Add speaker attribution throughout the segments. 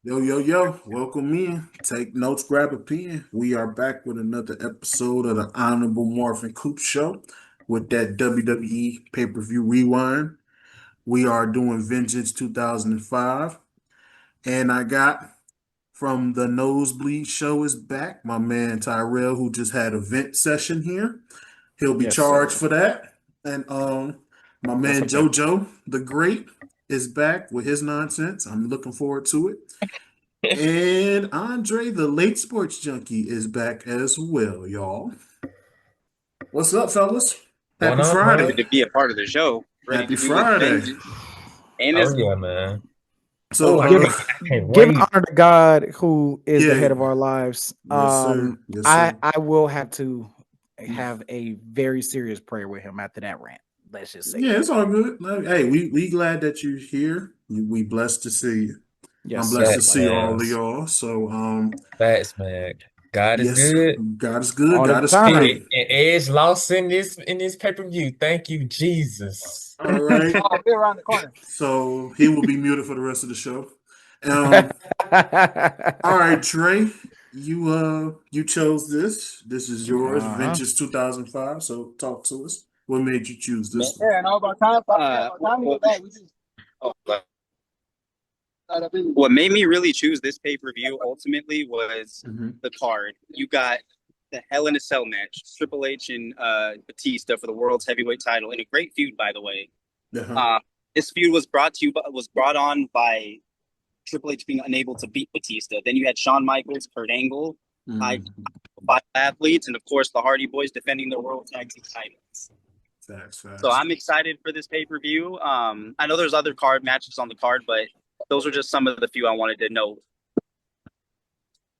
Speaker 1: Yo, yo, yo, welcome in. Take notes, grab a pen. We are back with another episode of the Honorable Marvin Coop Show with that WWE pay-per-view rewind. We are doing Vengeance 2005. And I got from the Nosebleed Show is back, my man Tyrell, who just had a vent session here. He'll be
Speaker 2: Yes,
Speaker 1: charged
Speaker 2: sir.
Speaker 1: for that. And my
Speaker 2: That's
Speaker 1: man
Speaker 2: okay.
Speaker 1: Jojo, the Great, is back with his nonsense. I'm looking forward to it. And Aundre, the late sports junkie, is back as well, y'all. What's up, fellas?
Speaker 3: Going
Speaker 1: Happy
Speaker 3: on,
Speaker 1: Friday.
Speaker 3: man?
Speaker 4: To be a part of the show, ready
Speaker 1: Happy
Speaker 4: to do this
Speaker 1: Friday.
Speaker 4: vengeance. And
Speaker 3: Oh
Speaker 4: it's
Speaker 3: yeah, man.
Speaker 1: So,
Speaker 3: Oh, I
Speaker 2: Giving
Speaker 3: can't
Speaker 2: giving
Speaker 3: wait.
Speaker 2: honor to God who is the
Speaker 1: yeah,
Speaker 2: head of our lives.
Speaker 1: yes, sir. Yes,
Speaker 2: I
Speaker 1: sir.
Speaker 2: I will have to have a very serious prayer with him after that rant. Let's just say
Speaker 1: Yeah,
Speaker 2: that.
Speaker 1: it's all good. Hey, we glad that you're here. We blessed to see you.
Speaker 2: Yes,
Speaker 1: I'm blessed
Speaker 2: sir.
Speaker 1: to
Speaker 3: Facts,
Speaker 1: see all
Speaker 3: man.
Speaker 1: of y'all. So,
Speaker 3: Facts, man. God is
Speaker 1: yes,
Speaker 3: good.
Speaker 1: God is good.
Speaker 2: All the
Speaker 1: God is
Speaker 3: And,
Speaker 2: time.
Speaker 1: kind.
Speaker 3: and Edge lost in this pay-per-view. Thank you, Jesus.
Speaker 1: All right.
Speaker 4: oh, we're around the corner.
Speaker 1: So he will be muted for the rest of the show. Um, All right, Trey, you chose this. This is yours,
Speaker 2: Uh-huh.
Speaker 1: Vintage 2005. So talk to us. What made you choose
Speaker 4: Man,
Speaker 1: this one?
Speaker 4: yeah, and all about time. What made me really choose this pay per view ultimately was
Speaker 1: Hmm.
Speaker 4: the card. You got the Hell in a Cell match, Triple H and Batista for the world's heavyweight title, in a great feud, by the way.
Speaker 1: Uh-huh.
Speaker 4: Uh, this feud was brought on by Triple H being unable to beat Batista. Then you had Shawn Michaels, Kurt Angle, high
Speaker 1: Hmm.
Speaker 4: five athletes, and of course the Hardy Boys defending their world tag team titles.
Speaker 1: Facts,
Speaker 4: So
Speaker 1: facts.
Speaker 4: I'm excited for this pay per view. I know there's other card matches on the card, but those are just some of the few I wanted to know.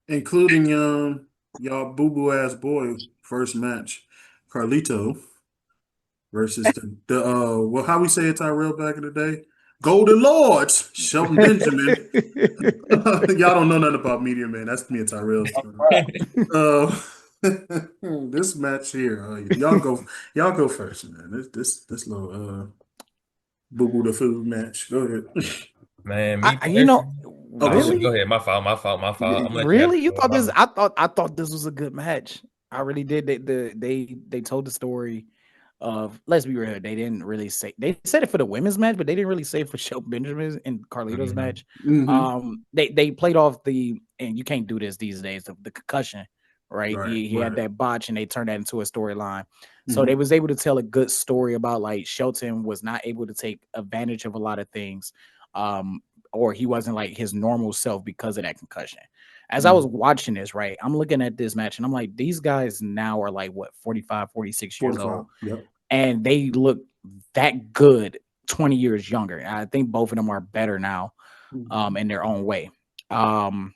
Speaker 1: Including y'all boo-boo ass boy first match, Carlito versus the well, how we say it, Tyrell back in the day? Golden Lords, Shelton Benjamin. Y'all don't know nothing about Meteor Man. That's me and Tyrell's. Uh, this match here, y'all go first, man. This little boo boo the food match. Go ahead.
Speaker 3: Man, me
Speaker 2: I, you know,
Speaker 3: personally.
Speaker 1: Oh, go
Speaker 3: Oh,
Speaker 1: ahead.
Speaker 3: go
Speaker 2: really,
Speaker 3: ahead. My fault. My fault. My fault. I'm gonna let you have
Speaker 2: really,
Speaker 3: it.
Speaker 2: you thought
Speaker 3: My
Speaker 2: this?
Speaker 3: bad.
Speaker 2: I thought this was a good match. I really did. They told the story of, let's be real, they didn't really say, they said it for the women's match, but they didn't really say it for Shelton Benjamin and Carlito's
Speaker 3: Mhm.
Speaker 2: match.
Speaker 1: Hmm.
Speaker 2: They played off the, and you can't do this these days, the concussion, right?
Speaker 1: Right,
Speaker 2: He had
Speaker 1: right.
Speaker 2: that botch and they turned that into a storyline. So they
Speaker 1: Hmm.
Speaker 2: was able to tell a good story about like Shelton was not able to take advantage of a lot of things. Um, or he wasn't like his normal self because of that concussion. As I was
Speaker 1: Hmm.
Speaker 2: watching this, right, I'm looking at this match and I'm like, these guys now are like what, 45, 46 years
Speaker 1: 45.
Speaker 2: old,
Speaker 1: Yep.
Speaker 2: and they look that good 20 years younger. I think both of them are better now,
Speaker 1: Hmm.
Speaker 2: in their own way. Um,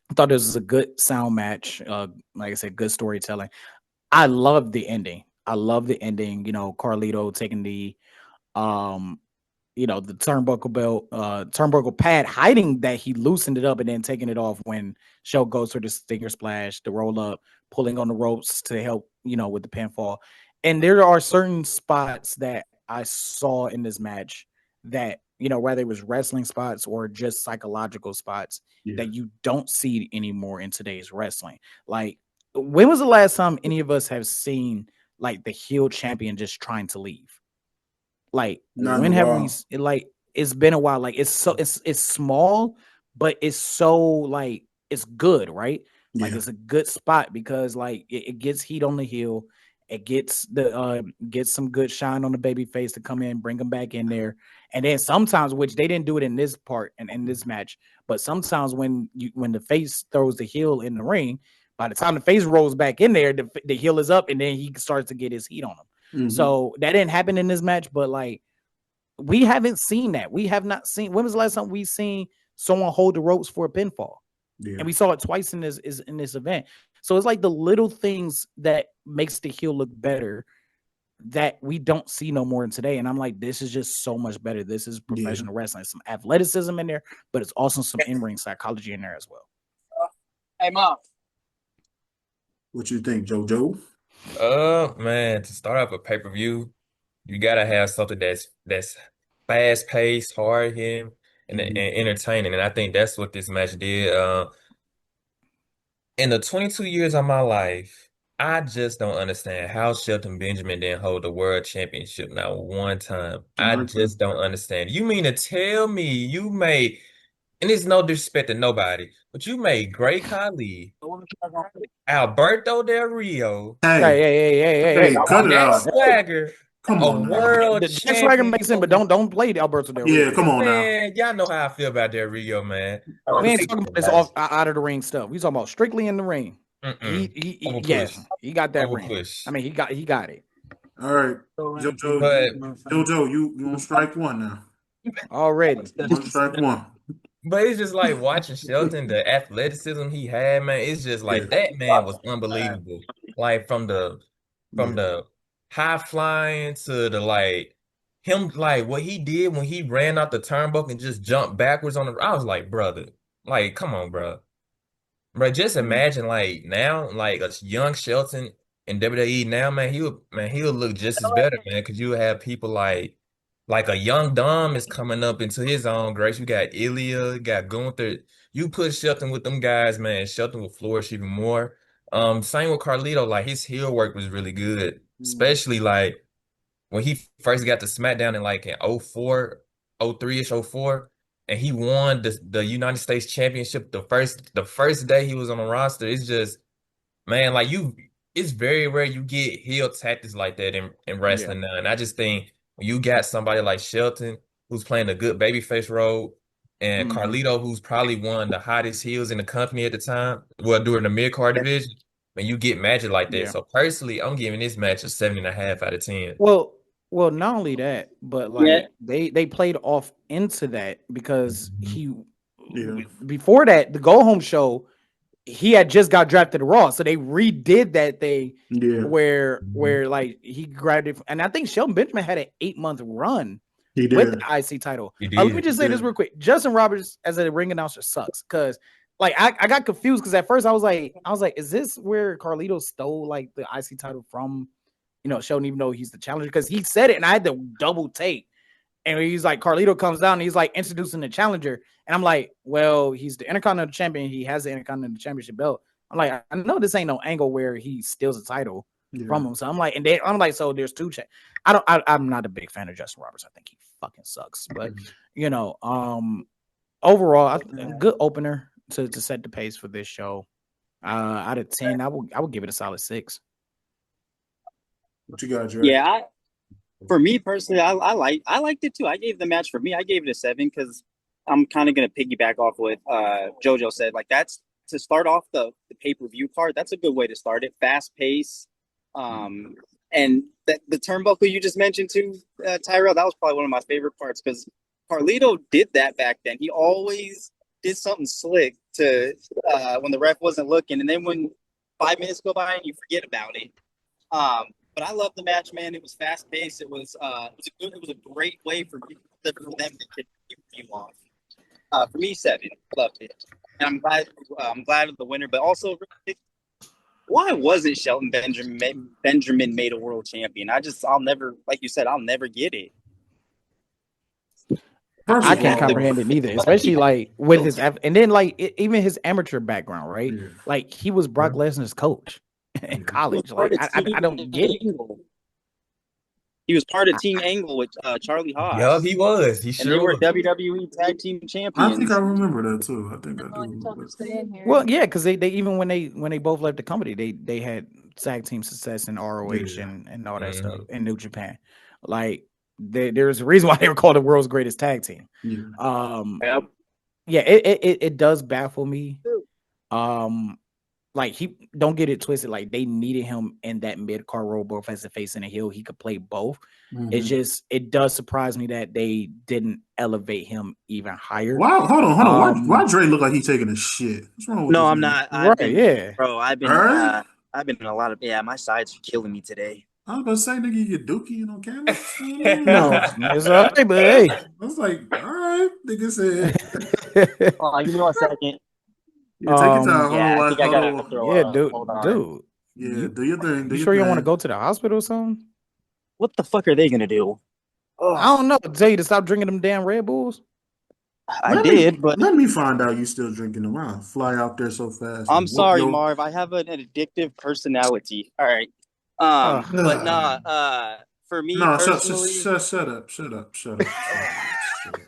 Speaker 2: I thought this was a good sound match. Like I said, good storytelling. I love the ending. I love the ending. Carlito taking the um the turnbuckle pad, hiding that he loosened it up and then taking it off when Show goes for the stinger splash, the roll up, pulling on the ropes to help, with the pinfall. And there are certain spots that I saw in this match that, whether it was wrestling spots or just psychological spots
Speaker 1: Yeah.
Speaker 2: that you don't see anymore in today's wrestling. Like, when was the last time any of us have seen like the heel champion just trying to leave? Like,
Speaker 1: Not in a
Speaker 2: when have we
Speaker 1: while.
Speaker 2: like, it's been a while. Like, it's small, but it's so like, it's good, right? Like,
Speaker 1: Yeah.
Speaker 2: it's a good spot because like it gets heat on the heel. It gets some good shine on the baby face to come in, bring them back in there. And then sometimes, which they didn't do it in this part and in this match, but sometimes when the face throws the heel in the ring, by the time the face rolls back in there, the heel is up and then he starts to get his heat on him.
Speaker 1: Hmm.
Speaker 2: So that didn't happen in this match, but like, we haven't seen that. We have not seen. When was the last time we seen someone hold the ropes for a pinfall?
Speaker 1: Yeah.
Speaker 2: And we saw it twice in this event. So it's like the little things that makes the heel look better that we don't see no more in today. And I'm like, this is just so much better. This is
Speaker 1: Yeah.
Speaker 2: professional wrestling. Some athleticism in there, but it's also some in-ring psychology in there as well.
Speaker 4: Hey, Mom.
Speaker 1: What you think, JoJo?
Speaker 3: Man, to start off a pay-per-view, you gotta have something that's fast paced, hard hitting. and entertaining. And I think that's what this match did. In the 22 years of my life, I just don't understand how Shelton Benjamin didn't hold the world championship not one time. I just don't understand. You mean to tell me you made, and it's no disrespect to nobody, but you made Great Khali, Alberto Del Rio,
Speaker 2: Hey,
Speaker 1: Hey,
Speaker 2: hey.
Speaker 1: cut it
Speaker 3: Jack
Speaker 1: out.
Speaker 3: Swagger,
Speaker 1: Come
Speaker 3: a
Speaker 1: on now.
Speaker 3: world
Speaker 2: The Jack Swagger
Speaker 3: champion.
Speaker 2: makes sense, but don't play the Alberto Del Rio.
Speaker 1: Yeah, come on now.
Speaker 3: Man, y'all know how I feel about Del Rio, man.
Speaker 2: We ain't talking about this out of the ring stuff. We talking about strictly in the ring. He yes, he got that ring.
Speaker 3: Overpush.
Speaker 2: I mean, he got it
Speaker 1: All right, Jojo,
Speaker 3: But
Speaker 1: you on strike one now.
Speaker 2: already.
Speaker 1: On strike one.
Speaker 3: But it's just like watching Shelton, the athleticism he had, man. It's just like that man was unbelievable. Like from the high flying to the like him, like what he did when he ran out the turnbuckle and just jumped backwards on the. I was like, brother, like come on, bro. But just imagine like now, like a young Shelton in WWE now, man, he'll look just as better, man, because you have people like a young Dom is coming up into his own grace. You got Ilya, you got Gunther. You put Shelton with them guys, man, Shelton will flourish even more. Same with Carlito, like his heel work was really good, especially like when he first got to SmackDown in like in 04, 03-ish, 04, and he won the United States Championship the first day he was on the roster. It's just, man, like it's very rare you get heel tactics like that in wrestling now. And I just think when you got somebody like Shelton who's playing a good babyface role, and Carlito, who's probably one of the hottest heels in the company at the time, well, during the mid-card division, when you get magic like that.
Speaker 2: Yeah.
Speaker 3: So personally, I'm giving this match a 7.5 out of 10.
Speaker 2: Well, not only that, but like they played off into that because before that, the go home show, he had just got drafted to Raw, so they redid that thing where like he grabbed it, and I think Shelton Benjamin had an 8-month run with the IC title. Let me just say this real quick: Justin Roberts as a ring announcer sucks because like I got confused because at first I was like, is this where Carlito stole like the IC title from? Shelton, even though he's the challenger, because he said it and I had to double take. And he's like, Carlito comes down and he's like introducing the challenger. And I'm like, well, he's the Intercontinental Champion. He has the Intercontinental Championship belt. I'm like, I know this ain't no angle where he steals the title from him. So I'm like, so there's two. I'm not a big fan of Justin Roberts. I think he fucking sucks. But, overall, good opener to set the pace for this show. Out of 10, I would give it a solid 6.
Speaker 1: What you got, Jerry?
Speaker 4: Yeah, for me personally, I liked it too. I gave it a 7 because I'm kind of gonna piggyback off what Jojo said. Like that's to start off the pay-per-view card. That's a good way to start it. Fast pace, and the turnbuckle you just mentioned too, Tyrell. That was probably one of my favorite parts because Carlito did that back then. He always did something slick to when the ref wasn't looking, and then when 5 minutes go by and you forget about it. But I love the match, man. It was fast paced. It was a great way for them to keep you off. For me, 7. Loved it, and I'm glad of the winner. But also, why wasn't Shelton Benjamin made a world champion? I'll never, like you said, I'll never get it.
Speaker 2: I can't comprehend it neither, especially like with his and then like even his amateur background, right?
Speaker 1: Yeah.
Speaker 2: Like he was Brock Lesnar's coach in college. Like I don't get it.
Speaker 4: He was part of Team Angle with Charlie Haas.
Speaker 3: Yeah, he was. He sure
Speaker 4: and they were
Speaker 3: was.
Speaker 4: WWE Tag Team Champions.
Speaker 1: I think I remember that too. I think I do.
Speaker 2: Well, yeah, because they even when they both left the company, they had tag team success in ROH and all that stuff in New Japan. Like there's a reason why they were called the world's greatest tag team. It does baffle me. Like he don't get it twisted. Like they needed him in that mid card role, both as a face and a heel. He could play both. It does surprise me that they didn't elevate him even higher.
Speaker 1: Wow, hold on. Why Dre look like he's taking a shit? What's wrong with
Speaker 4: No,
Speaker 1: this
Speaker 4: I'm
Speaker 1: man?
Speaker 4: not.
Speaker 1: Bro,
Speaker 4: I've been in a lot of my sides are killing me today.
Speaker 1: I was about to say, nigga, you get dookie on camera.
Speaker 2: No, it's all right, but hey.
Speaker 1: I was like, all right, nigga said.
Speaker 4: Give me 1 second.
Speaker 1: Yeah, take your time.
Speaker 4: I think I gotta throw
Speaker 2: dude.
Speaker 1: Yeah, do your thing.
Speaker 2: You sure you don't want to go to the hospital or something?
Speaker 4: What the fuck are they gonna do?
Speaker 2: I don't know. Tell you to stop drinking them damn Red Bulls.
Speaker 4: I did, but
Speaker 1: let me find out you still drinking them. I'll fly out there so fast
Speaker 4: I'm
Speaker 1: and whoop
Speaker 4: sorry,
Speaker 1: your.
Speaker 4: Marv. I have an addictive personality. All right. But nah, for me
Speaker 1: No,
Speaker 4: personally,
Speaker 1: shut up, shut up, shut up, shut up, shut up.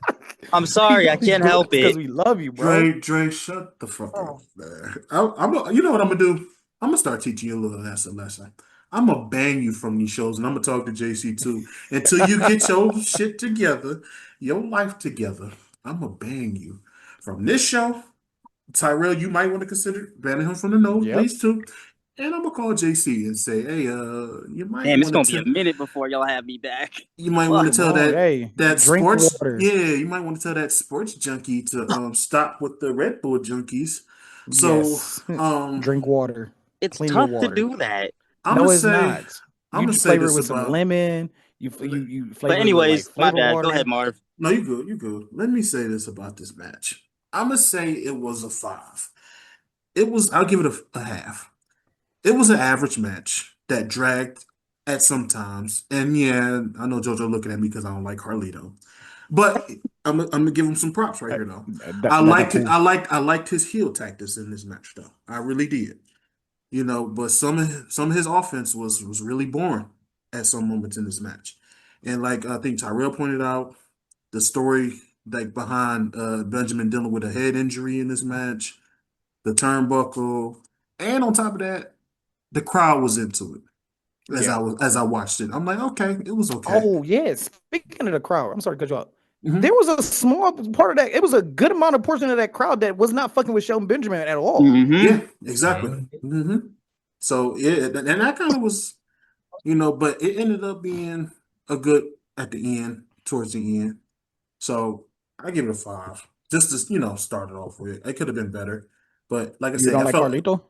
Speaker 4: I'm sorry, I can't help
Speaker 2: because
Speaker 4: it.
Speaker 2: we love you, bro.
Speaker 1: Dre, shut the fuck up, man. You know what I'm gonna do? I'm gonna start teaching you a little lesson. I'm gonna ban you from these shows, and I'm gonna talk to JC too until you get your shit together, your life together. I'm gonna ban you from this show. Tyrell, you might want to consider banning him from the
Speaker 2: Yep.
Speaker 1: nosebleeds too. And I'm gonna call JC and say, hey, you might
Speaker 4: Damn, it's
Speaker 1: want
Speaker 4: gonna
Speaker 1: to
Speaker 4: be a minute before y'all have me back.
Speaker 1: you might want to
Speaker 4: Fuck.
Speaker 1: tell
Speaker 2: Come on, hey,
Speaker 1: that
Speaker 2: drink
Speaker 1: sports
Speaker 2: water.
Speaker 1: you might want to tell that sports junkie to stop with the Red Bull junkies. So
Speaker 2: Yes,
Speaker 1: um
Speaker 2: drink water.
Speaker 4: It's
Speaker 2: Clean your
Speaker 4: tough to
Speaker 2: water.
Speaker 4: do that.
Speaker 1: I'm
Speaker 2: No,
Speaker 1: gonna
Speaker 2: it's
Speaker 1: say
Speaker 2: not.
Speaker 1: I'm
Speaker 2: You
Speaker 1: gonna
Speaker 2: just
Speaker 1: say
Speaker 2: flavor it
Speaker 1: this
Speaker 2: with some
Speaker 1: about
Speaker 2: lemon. You
Speaker 4: But
Speaker 2: flavor it with like
Speaker 4: anyways, my
Speaker 2: flavor
Speaker 4: bad. Go ahead,
Speaker 2: water.
Speaker 4: Marv.
Speaker 1: no, you good. Let me say this about this match. I'm gonna say it was a 5. I'll give it a half. It was an average match that dragged at some times. And yeah, I know Jojo looking at me because I don't like Carlito. But I'm gonna give him some props right
Speaker 2: That,
Speaker 1: here though.
Speaker 2: that's not cool.
Speaker 1: I liked his heel tactics in this match though. I really did. You know, but some of his offense was really boring at some moments in this match. And like I think Tyrell pointed out, the story like behind Benjamin dealing with a head injury in this match, the turnbuckle, and on top of that, the crowd was into it
Speaker 2: Yeah.
Speaker 1: as I watched it. I'm like, okay, it was okay.
Speaker 2: Oh yeah. Speaking of the crowd, I'm sorry to cut you off. There
Speaker 1: Hmm.
Speaker 2: was a small part of that. It was a good amount of portion of that crowd that was not fucking with Shelton Benjamin at all.
Speaker 4: Mm-hmm.
Speaker 1: Yeah, exactly.
Speaker 3: Mhm.
Speaker 1: So yeah, and that kind of was, but it ended up being a good at the end, towards the end. So I give it a 5. Just to, start it off with. It could have been better. But like I
Speaker 2: You
Speaker 1: said,
Speaker 2: don't
Speaker 1: I
Speaker 2: like
Speaker 1: felt
Speaker 2: Carlito?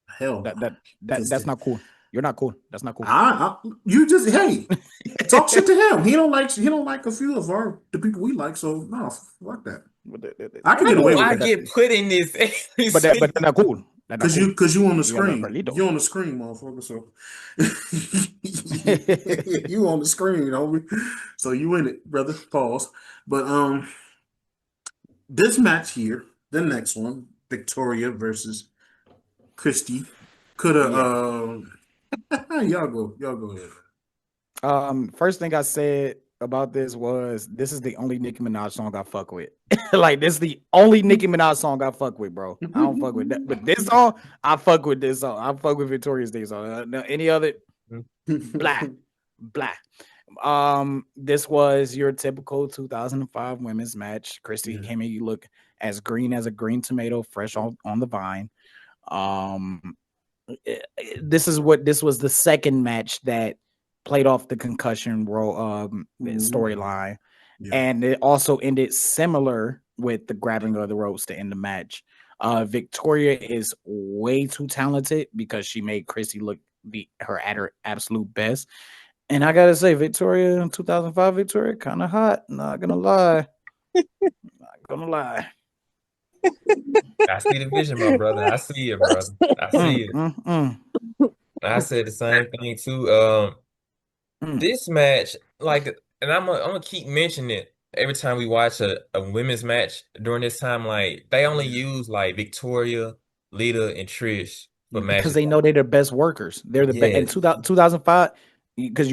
Speaker 1: hell
Speaker 2: That
Speaker 1: no.
Speaker 2: that that
Speaker 1: Because
Speaker 2: that's not cool. You're not cool. That's not cool.
Speaker 1: you just hey, talk shit to him. He don't like a few of the people we like, so no, fuck that. I could
Speaker 3: How
Speaker 1: get
Speaker 3: do
Speaker 1: away with
Speaker 3: I
Speaker 2: But
Speaker 1: that.
Speaker 2: that,
Speaker 3: get put in this?
Speaker 2: but that's not cool. That's not cool.
Speaker 1: Cause you on the
Speaker 2: You don't like
Speaker 1: screen.
Speaker 2: Carlito.
Speaker 1: You on the screen, motherfucker. So you on the screen, homie. So you in it, brother. Pause. But this match here, the next one, Victoria versus Christy, could have
Speaker 2: Yeah.
Speaker 1: y'all go ahead.
Speaker 2: First thing I said about this is the only Nicki Minaj song I fuck with. Like this is the only Nicki Minaj song I fuck with, bro. I don't fuck with that. But this song, I fuck with this song. I fuck with Victoria's theme song. Any other blah blah. This was your typical 2005 women's match. Christy
Speaker 1: Yeah.
Speaker 2: came in, you look as green as a green tomato, fresh on the vine. Um, this was the second match that played off the concussion storyline,
Speaker 1: Yeah.
Speaker 2: and it also ended similar with the grabbing of the ropes to end the match. Victoria is way too talented because she made Chrissy look at her absolute best. And I gotta say, Victoria in 2005, Victoria kind of hot. Not gonna lie. Not gonna lie.
Speaker 3: I see the vision, my brother. I see it, brother. I see it.
Speaker 2: Mm.
Speaker 3: I said the same thing too.
Speaker 2: Mm.
Speaker 3: This match, like, and I'm gonna keep mentioning it every time we watch a women's match during this time. Like, they only use like Victoria, Lita, and Trish for
Speaker 2: Because
Speaker 3: matches.
Speaker 2: they know they're the best workers. They're the best. In
Speaker 3: Yes.
Speaker 2: 2005, because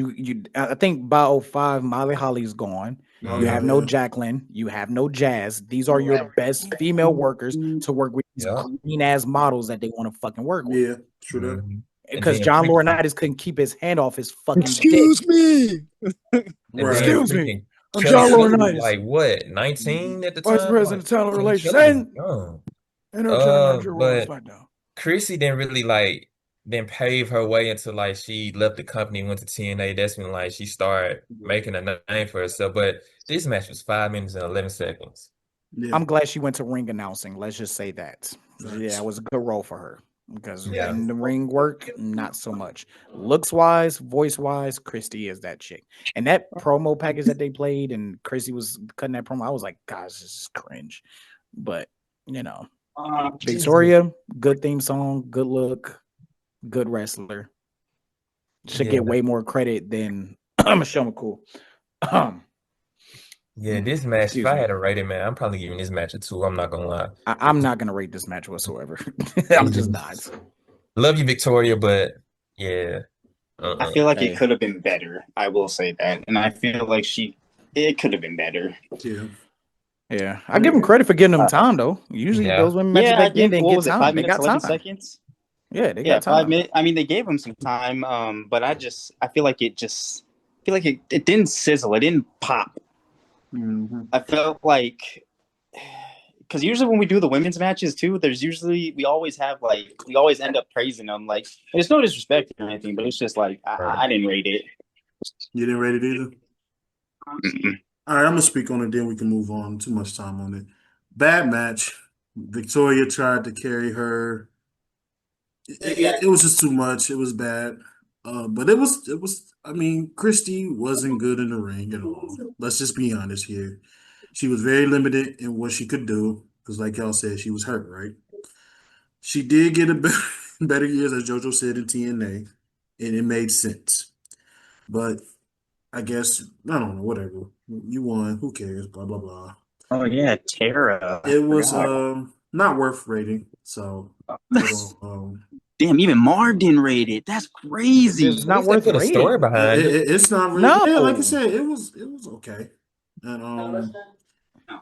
Speaker 2: I think by '05, Molly Holly's gone.
Speaker 1: Oh
Speaker 2: You
Speaker 3: Mhm.
Speaker 2: have no Jacqueline. You have no Jazz. These are your best female workers to work with these
Speaker 3: Yeah.
Speaker 2: green ass models that they want to fucking work with.
Speaker 1: Yeah, true that.
Speaker 3: Mhm. And
Speaker 2: Because
Speaker 3: then
Speaker 2: John
Speaker 3: freaking,
Speaker 2: Laurinaitis couldn't keep his hand off his fucking dick.
Speaker 4: Excuse me.
Speaker 3: and then
Speaker 1: Right.
Speaker 2: Excuse me.
Speaker 3: freaking
Speaker 2: I'm
Speaker 3: Kelly
Speaker 2: John
Speaker 3: Kelly was
Speaker 2: Laurinaitis,
Speaker 3: like what, 19 at the
Speaker 2: Vice
Speaker 3: time?
Speaker 2: President
Speaker 3: Like
Speaker 2: of Talent
Speaker 3: Kelly
Speaker 2: Relations
Speaker 3: Kelly was
Speaker 2: and
Speaker 3: young.
Speaker 2: General Manager Raw and
Speaker 3: But
Speaker 2: SmackDown.
Speaker 3: Chrissy didn't really like then pave her way into like she left the company, went to TNA. That's when like she started making a name for herself. But this match was 5 minutes and 11 seconds.
Speaker 1: Yeah.
Speaker 2: I'm glad she went to ring announcing. Let's just say that.
Speaker 1: Facts.
Speaker 2: Yeah, it was a good role for her because
Speaker 3: Yeah.
Speaker 2: in the ring work, not so much. Looks wise, voice wise, Christy is that chick. And that promo package that they played, and Christy was cutting that promo, I was like, gosh, this is cringe. But Victoria, good theme song, good look, good wrestler. Should
Speaker 3: Yeah.
Speaker 2: get way more credit than Michelle McCool.
Speaker 3: Yeah, this match, if I had to rate it, man, I'm probably giving this match a 2. I'm not gonna lie.
Speaker 2: I'm not gonna rate this match whatsoever. I'm just not.
Speaker 3: Love you, Victoria, but yeah.
Speaker 4: I feel like
Speaker 2: Hey.
Speaker 4: it could have been better. I will say that, and I feel like it could have been better.
Speaker 1: Yeah.
Speaker 2: Yeah, I give them credit for giving them time though. Usually
Speaker 3: Yeah.
Speaker 2: those women matches
Speaker 4: Yeah, I
Speaker 2: back then
Speaker 4: give
Speaker 2: didn't
Speaker 4: what
Speaker 2: get
Speaker 4: was it,
Speaker 2: time.
Speaker 4: 5
Speaker 2: They
Speaker 4: minutes,
Speaker 2: got
Speaker 4: 11
Speaker 2: time.
Speaker 4: seconds?
Speaker 2: Yeah, they
Speaker 4: Yeah,
Speaker 2: got time.
Speaker 4: 5 minutes. I mean, they gave him some time, but I feel like it it didn't sizzle. It didn't pop. I felt like because usually when we do the women's matches too, we always end up praising them. Like, there's no disrespect or anything, but it's just like I didn't rate it.
Speaker 1: You didn't rate it either?
Speaker 4: Mm-mm.
Speaker 1: All right, I'm gonna speak on it, then we can move on. Too much time on it. Bad match. Victoria tried to carry her. It was just too much. It was bad. But it was. I mean, Christy wasn't good in the ring at all. Let's just be honest here. She was very limited in what she could do because, like y'all said, she was hurt. Right. She did get a better years, as Jojo said in TNA, and it made sense. But I guess I don't know. Whatever. You won. Who cares? Blah blah blah.
Speaker 4: Oh yeah, Tara.
Speaker 1: It was
Speaker 4: Forgot.
Speaker 1: not worth rating. So
Speaker 4: Damn, even Marv didn't rate it. That's crazy.
Speaker 2: It's not
Speaker 3: At least they
Speaker 2: worth
Speaker 3: put a story
Speaker 2: rating.
Speaker 3: behind it.
Speaker 1: it's not really.
Speaker 2: No.
Speaker 1: Yeah, like I said, it was okay. And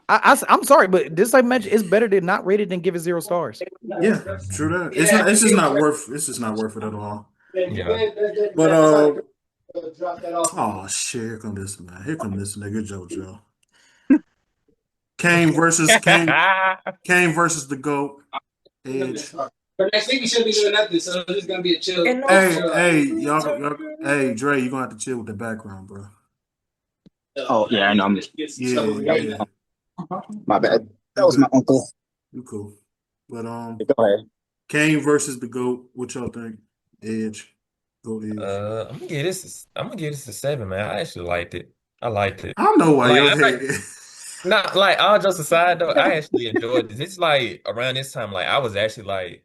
Speaker 2: I'm sorry, but this type of match is better than not rated than give it 0 stars.
Speaker 1: yeah, true that. It's not. It's just not worth. It's just not worth it at all.
Speaker 3: Yeah.
Speaker 1: But oh shit! Here come this man. Here come this nigga Jojo. Kane versus the GOAT. Edge.
Speaker 5: But next week we shouldn't be doing nothing, so it's just gonna be a chill.
Speaker 1: Hey, y'all, hey, Dre, you gonna have to chill with the background, bro.
Speaker 4: Oh yeah, I know. I'm just
Speaker 1: Yeah.
Speaker 4: my bad. That was my uncle.
Speaker 1: You cool. But
Speaker 4: Go ahead.
Speaker 1: Kane versus the GOAT. What y'all think? Edge. GOAT Edge.
Speaker 3: I'm gonna give this a 7, man. I actually liked it. I liked it.
Speaker 1: I don't know why
Speaker 3: Like,
Speaker 1: y'all
Speaker 3: I'm
Speaker 1: hate it.
Speaker 3: not like all jokes aside though, I actually enjoyed this. It's like around this time, like I was actually like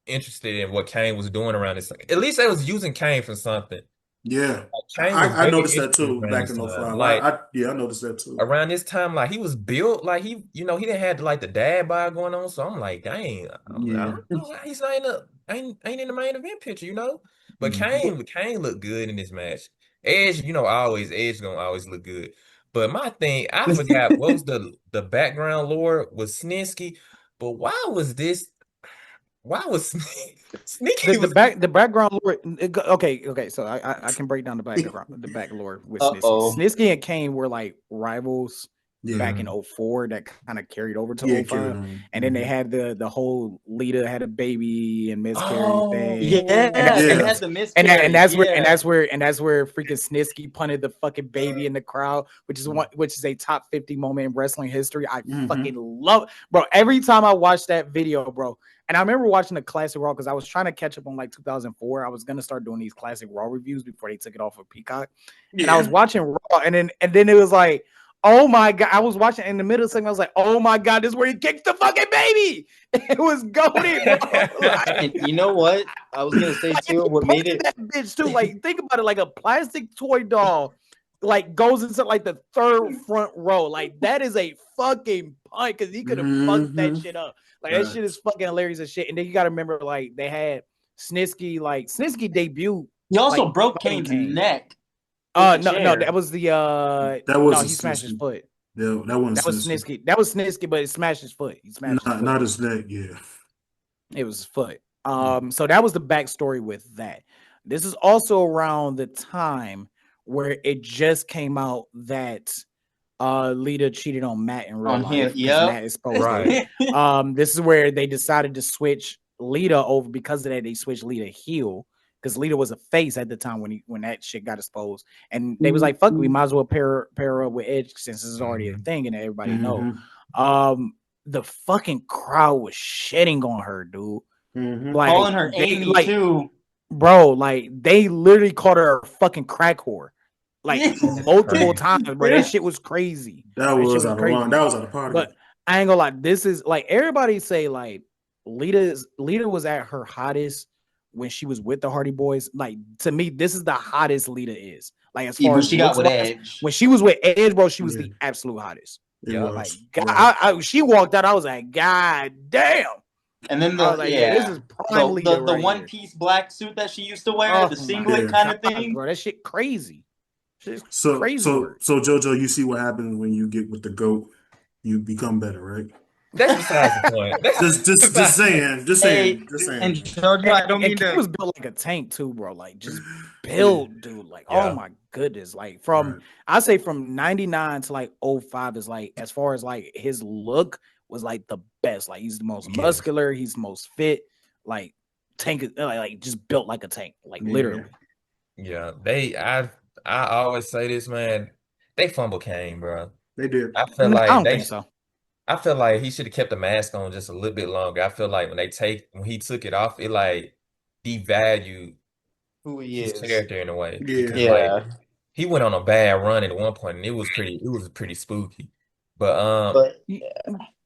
Speaker 3: interested in what Kane was doing around this. At least they was using Kane for something.
Speaker 1: Yeah.
Speaker 3: Kane was
Speaker 1: I
Speaker 3: very
Speaker 1: noticed that
Speaker 3: interesting
Speaker 1: too
Speaker 3: around
Speaker 1: back
Speaker 3: this
Speaker 1: in
Speaker 3: time.
Speaker 1: 05.
Speaker 3: Like
Speaker 1: I noticed that too.
Speaker 3: around this time, like he was built like he didn't have like the dad bod going on. So I'm like, dang, I don't know why he's not ain't in the main event picture, you know. But Kane looked good in this match. Edge, Edge gonna always look good. But my thing, I forgot what was the background lore was Snitsky. But why was Sneaky
Speaker 2: The background lore. Okay. So I can break down the back lore with Snitsky. Snitsky and Kane were like rivals back in 04 that kind of carried over to 05. And then they had the whole Lita had a baby and miscarried thing.
Speaker 4: Yeah,
Speaker 2: and
Speaker 4: had the miscarriage.
Speaker 2: and that's where freaking Snitsky punted the fucking baby in the crowd, which is a top 50 moment in wrestling history. I fucking love, bro. Every time I watch that video, bro. And I remember watching the classic Raw because I was trying to catch up on like 2004. I was gonna start doing these classic Raw reviews before they took it off of Peacock. And I was watching Raw, and then it was like, oh my god! I was watching in the middle of the segment. I was like, oh my god, this is where he kicks the fucking baby. It was goated, bro. Like,
Speaker 4: and you know what? I was gonna say too. What made it
Speaker 2: that bitch too? Like, think about it, like a plastic toy doll, like goes into like the third front row. Like that is a fucking punt because he could have fucked that shit up. Like that shit is fucking hilarious as shit. And then you got to remember, like they had Snitsky debuted.
Speaker 4: He also
Speaker 2: like,
Speaker 4: broke Kane's neck.
Speaker 2: No, that was the he smashed his foot.
Speaker 1: Yeah, that was
Speaker 2: Snitsky. That was Snitsky, but it smashed his foot. He smashed his foot.
Speaker 1: Not his neck. Yeah,
Speaker 2: it was his foot. So that was the backstory with that. This is also around the time where it just came out that Lita cheated on Matt in real life. Matt exposed it. This is where they decided to switch Lita over. Because of that, they switched Lita heel because Lita was a face at the time when that shit got exposed. And they was like, fuck, we might as well pair up with Edge since this is already a thing and everybody know. The fucking crowd was shitting on her, dude. Like,
Speaker 4: calling her Amy too.
Speaker 2: Bro, like they literally called her a fucking crack whore. Like multiple times, bro. That shit was crazy.
Speaker 1: That was out of line. That was out of party.
Speaker 2: But I ain't gonna lie. This is like everybody say like Lita was at her hottest when she was with the Hardy Boys. Like to me, this is the hottest Lita is. Like as
Speaker 6: Yeah,
Speaker 2: far
Speaker 6: when
Speaker 2: as
Speaker 6: she got
Speaker 2: looks
Speaker 6: with
Speaker 2: wise,
Speaker 6: Edge.
Speaker 2: when she was with Edge, bro, she was
Speaker 1: Yeah.
Speaker 2: the absolute hottest.
Speaker 1: It
Speaker 3: Yeah.
Speaker 2: Like,
Speaker 1: was.
Speaker 2: God, she walked out. I was like, God damn.
Speaker 6: And then
Speaker 2: I was like, yeah, this is prime leader
Speaker 6: the
Speaker 2: right
Speaker 6: one
Speaker 2: here.
Speaker 6: piece black suit that she used to wear,
Speaker 2: Oh
Speaker 6: the
Speaker 2: my
Speaker 6: singlet
Speaker 1: Yeah.
Speaker 6: kind of
Speaker 2: God,
Speaker 6: thing.
Speaker 2: bro, that shit crazy. Shit's
Speaker 1: So
Speaker 2: crazy work.
Speaker 1: Jojo, you see what happens when you get with the GOAT, you become better, right?
Speaker 3: That's besides the point. That's
Speaker 1: Just
Speaker 3: besides
Speaker 1: saying, just
Speaker 6: Hey,
Speaker 1: saying, just
Speaker 6: and
Speaker 1: saying.
Speaker 6: Jojo, I don't
Speaker 2: And
Speaker 6: mean
Speaker 2: King
Speaker 6: to.
Speaker 2: was built like a tank too, bro. Like just
Speaker 1: Yeah.
Speaker 2: built, dude. Like, oh
Speaker 3: Yeah.
Speaker 2: my goodness. Like
Speaker 1: Right.
Speaker 2: I say from 99 to like 05 is like as far as like his look was like the best. Like he's the most
Speaker 1: Yeah.
Speaker 2: muscular, he's the most fit. Like tank like just built like a tank, like
Speaker 1: Yeah.
Speaker 2: literally.
Speaker 3: Yeah. I always say this, man. They fumble Kane, bro.
Speaker 1: They did.
Speaker 3: I feel
Speaker 2: I
Speaker 3: like
Speaker 2: don't think so.
Speaker 3: I feel like he should have kept the mask on just a little bit longer. I feel like when he took it off, it like devalued
Speaker 6: Who he
Speaker 3: his
Speaker 6: is.
Speaker 3: character in a way.
Speaker 1: Yeah.
Speaker 3: Because like
Speaker 6: Yeah,
Speaker 3: he went on a bad run at one point and it was pretty spooky. But
Speaker 6: but
Speaker 2: Yeah,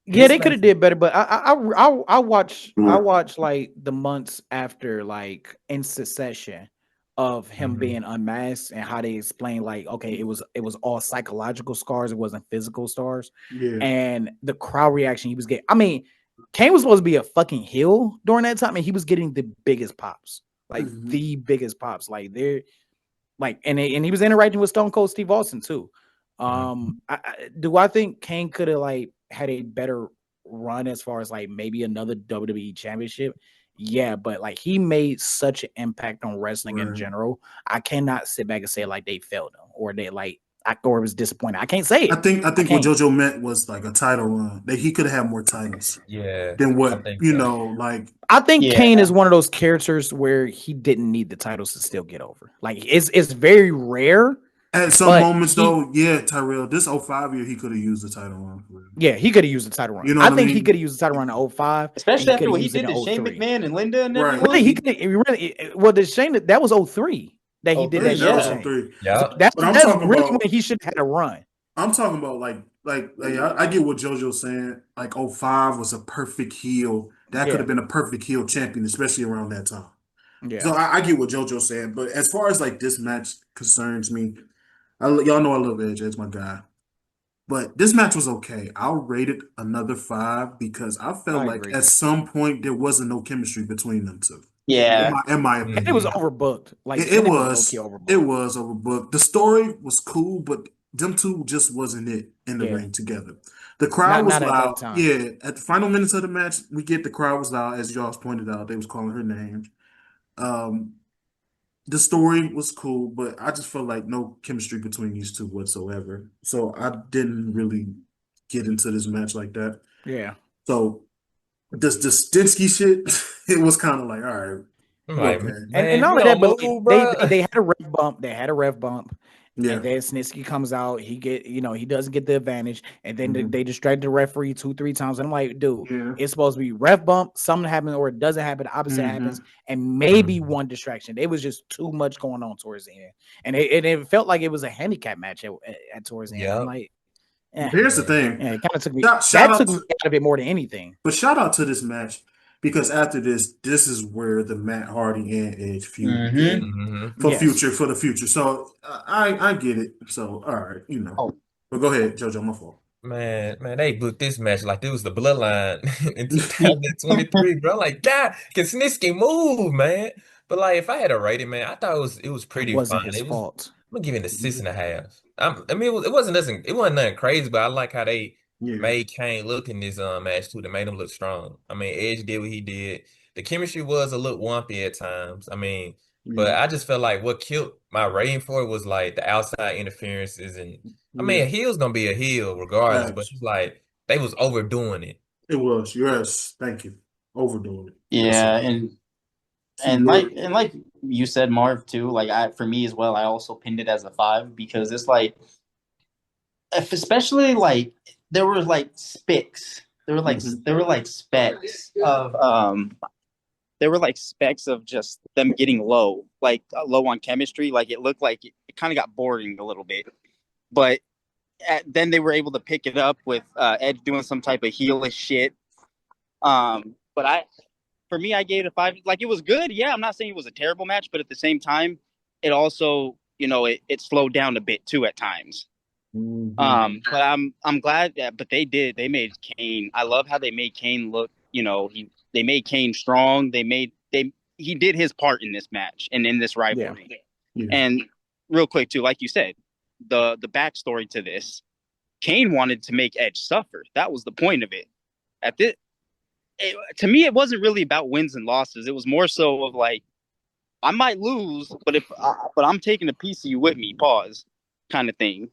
Speaker 3: this
Speaker 2: they could
Speaker 3: match,
Speaker 2: have did better, but I watch like the months after like in succession of him
Speaker 3: Mhm.
Speaker 2: being unmasked and how they explain like okay it was all psychological scars, it wasn't physical scars,
Speaker 1: Yeah.
Speaker 2: and the crowd reaction he was getting. I mean, Kane was supposed to be a fucking heel during that time, and he was getting the biggest pops, like
Speaker 1: Mhm.
Speaker 2: the biggest pops, like they're like and he was interacting with Stone Cold Steve Austin too. Do I think Kane could have like had a better run as far as like maybe another WWE championship? Yeah, but like he made such an impact on wrestling in
Speaker 1: Right.
Speaker 2: general. I cannot sit back and say like they failed him or they like or it was disappointing. I can't say it.
Speaker 1: I think what
Speaker 2: can't.
Speaker 1: JoJo meant was like a title run. That he could have had more titles
Speaker 3: yeah,
Speaker 1: than
Speaker 3: I
Speaker 1: what
Speaker 3: think so.
Speaker 1: like
Speaker 2: I think
Speaker 6: Yeah.
Speaker 2: Kane is one of those characters where he didn't need the titles to still get over. Like it's very rare.
Speaker 1: at some
Speaker 2: But
Speaker 1: moments
Speaker 2: he-
Speaker 1: though, yeah, Tyrell, this 05 year he could have used the title run. For real.
Speaker 2: Yeah, he could have used the title run.
Speaker 1: You know
Speaker 2: I
Speaker 1: what I
Speaker 2: think he
Speaker 1: mean?
Speaker 2: could have used the title run in 05.
Speaker 6: especially
Speaker 2: and
Speaker 6: after
Speaker 2: coulda
Speaker 6: what he
Speaker 2: used it
Speaker 6: did
Speaker 2: in
Speaker 6: to Shane
Speaker 2: 03.
Speaker 6: McMahon and Linda and
Speaker 1: Right.
Speaker 6: everyone.
Speaker 2: Really, he could well the Shane that was 03 that he did
Speaker 6: 03,
Speaker 2: that shit
Speaker 1: That
Speaker 2: with
Speaker 1: was
Speaker 6: yeah.
Speaker 2: Shane.
Speaker 1: 03.
Speaker 3: Yeah.
Speaker 2: That's
Speaker 1: But I'm
Speaker 2: that's
Speaker 1: talking
Speaker 2: really
Speaker 1: about
Speaker 2: when he should have had a run.
Speaker 1: I'm talking about I get what JoJo's saying. Like 05 was a perfect heel. That could
Speaker 2: Yeah.
Speaker 1: have been a perfect heel champion, especially around that time.
Speaker 2: Yeah.
Speaker 1: So I get what JoJo's saying. But as far as like this match concerns me, y'all know I love Edge. Edge my guy. But this match was okay. I'll rate it another 5 because I felt
Speaker 2: I
Speaker 1: like
Speaker 2: agree.
Speaker 1: at some point there wasn't no chemistry between them two.
Speaker 6: Yeah.
Speaker 1: In my
Speaker 2: And
Speaker 1: opinion.
Speaker 2: it was overbooked. Like
Speaker 1: It
Speaker 2: and it was low key
Speaker 1: was.
Speaker 2: overbooked.
Speaker 1: It was overbooked. The story was cool, but them two just wasn't it in the
Speaker 2: Yeah.
Speaker 1: ring together. The crowd was
Speaker 2: Not at that
Speaker 1: loud.
Speaker 2: time.
Speaker 1: Yeah, at the final minutes of the match, we get the crowd was loud, as y'all pointed out. They was calling her names. Um, the story was cool, but I just felt like no chemistry between these two whatsoever. So I didn't really get into this match like that.
Speaker 2: Yeah.
Speaker 1: So this Stinsky shit, it was kind of like, all right,
Speaker 3: I'm like,
Speaker 1: okay,
Speaker 2: And
Speaker 3: man,
Speaker 2: not
Speaker 3: you
Speaker 2: only that,
Speaker 3: don't
Speaker 2: but
Speaker 3: move,
Speaker 2: they
Speaker 3: bro.
Speaker 2: had a ref bump. They had a ref bump.
Speaker 1: yeah,
Speaker 2: And then Snitsky comes out, he doesn't get the advantage, and then
Speaker 1: Mhm.
Speaker 2: they distracted the referee 2-3 times. And I'm like, dude,
Speaker 1: yeah,
Speaker 2: it's supposed to be ref bump, something happens or it doesn't happen, the opposite
Speaker 1: Mhm.
Speaker 2: happens, and maybe
Speaker 3: Mhm.
Speaker 2: one distraction. It was just too much going on towards the end, and it felt like it was a handicap match at towards the end. I'm
Speaker 3: Yep.
Speaker 2: like,
Speaker 1: Here's the thing.
Speaker 2: yeah, it kind of took me.
Speaker 1: Shout
Speaker 2: That
Speaker 1: out
Speaker 2: took me
Speaker 1: to,
Speaker 2: out of it more than anything.
Speaker 1: but shout out to this match because after this is where the Matt Hardy and Edge feud
Speaker 6: Mhm.
Speaker 1: began
Speaker 3: Mhm.
Speaker 1: for
Speaker 2: Yes.
Speaker 1: for the future. So I get it. So all right,
Speaker 6: Oh.
Speaker 1: But go ahead, JoJo. My fault.
Speaker 3: Man, they booked this match like it was the bloodline in 2023, bro. Like, God, can Snitsky move, man? But like, if I had to rate it, man, I thought it was
Speaker 2: It
Speaker 3: pretty
Speaker 2: wasn't
Speaker 3: fine.
Speaker 2: his fault.
Speaker 3: I'm gonna give it a 6.5. I mean, it wasn't nothing crazy, but I like how they
Speaker 1: Yeah,
Speaker 3: made Kane look in this match too. They made him look strong. I mean, Edge did what he did. The chemistry was a little wumpy at times. I mean, but
Speaker 1: yeah,
Speaker 3: I just felt like what killed my rating for it was like the outside interferences, and I mean,
Speaker 1: yeah.
Speaker 3: a heel's gonna be a heel regardless. But
Speaker 1: Facts.
Speaker 3: it's like they was overdoing it.
Speaker 1: It was. Yes, thank you. Overdoing it. Yes,
Speaker 6: Yeah,
Speaker 1: sir.
Speaker 6: and
Speaker 1: Keyword.
Speaker 6: like you said, Marv, too. Like for me as well, I also pinned it as a 5 because it's like, especially like there were like spicks.
Speaker 1: Mhm.
Speaker 6: There were like specks of
Speaker 4: There were like specks of just them getting low, like low on chemistry. Like it looked like it kind of got boring a little bit, but then they were able to pick it up with Edge doing some type of heelish shit. But for me, I gave it a 5. Like it was good. Yeah, I'm not saying it was a terrible match, but at the same time, it also it slowed down a bit too at times.
Speaker 1: Mhm.
Speaker 4: But I'm glad that, but they made Kane. I love how they made Kane look. They made Kane strong. He did his part in this match and in this rivalry.
Speaker 1: Yeah.
Speaker 4: And real quick too, like you said, the backstory to this, Kane wanted to make Edge suffer. That was the point of it. To me, it wasn't really about wins and losses. It was more so of like, I might lose, but but I'm taking a piece of you with me. Pause, kind of thing.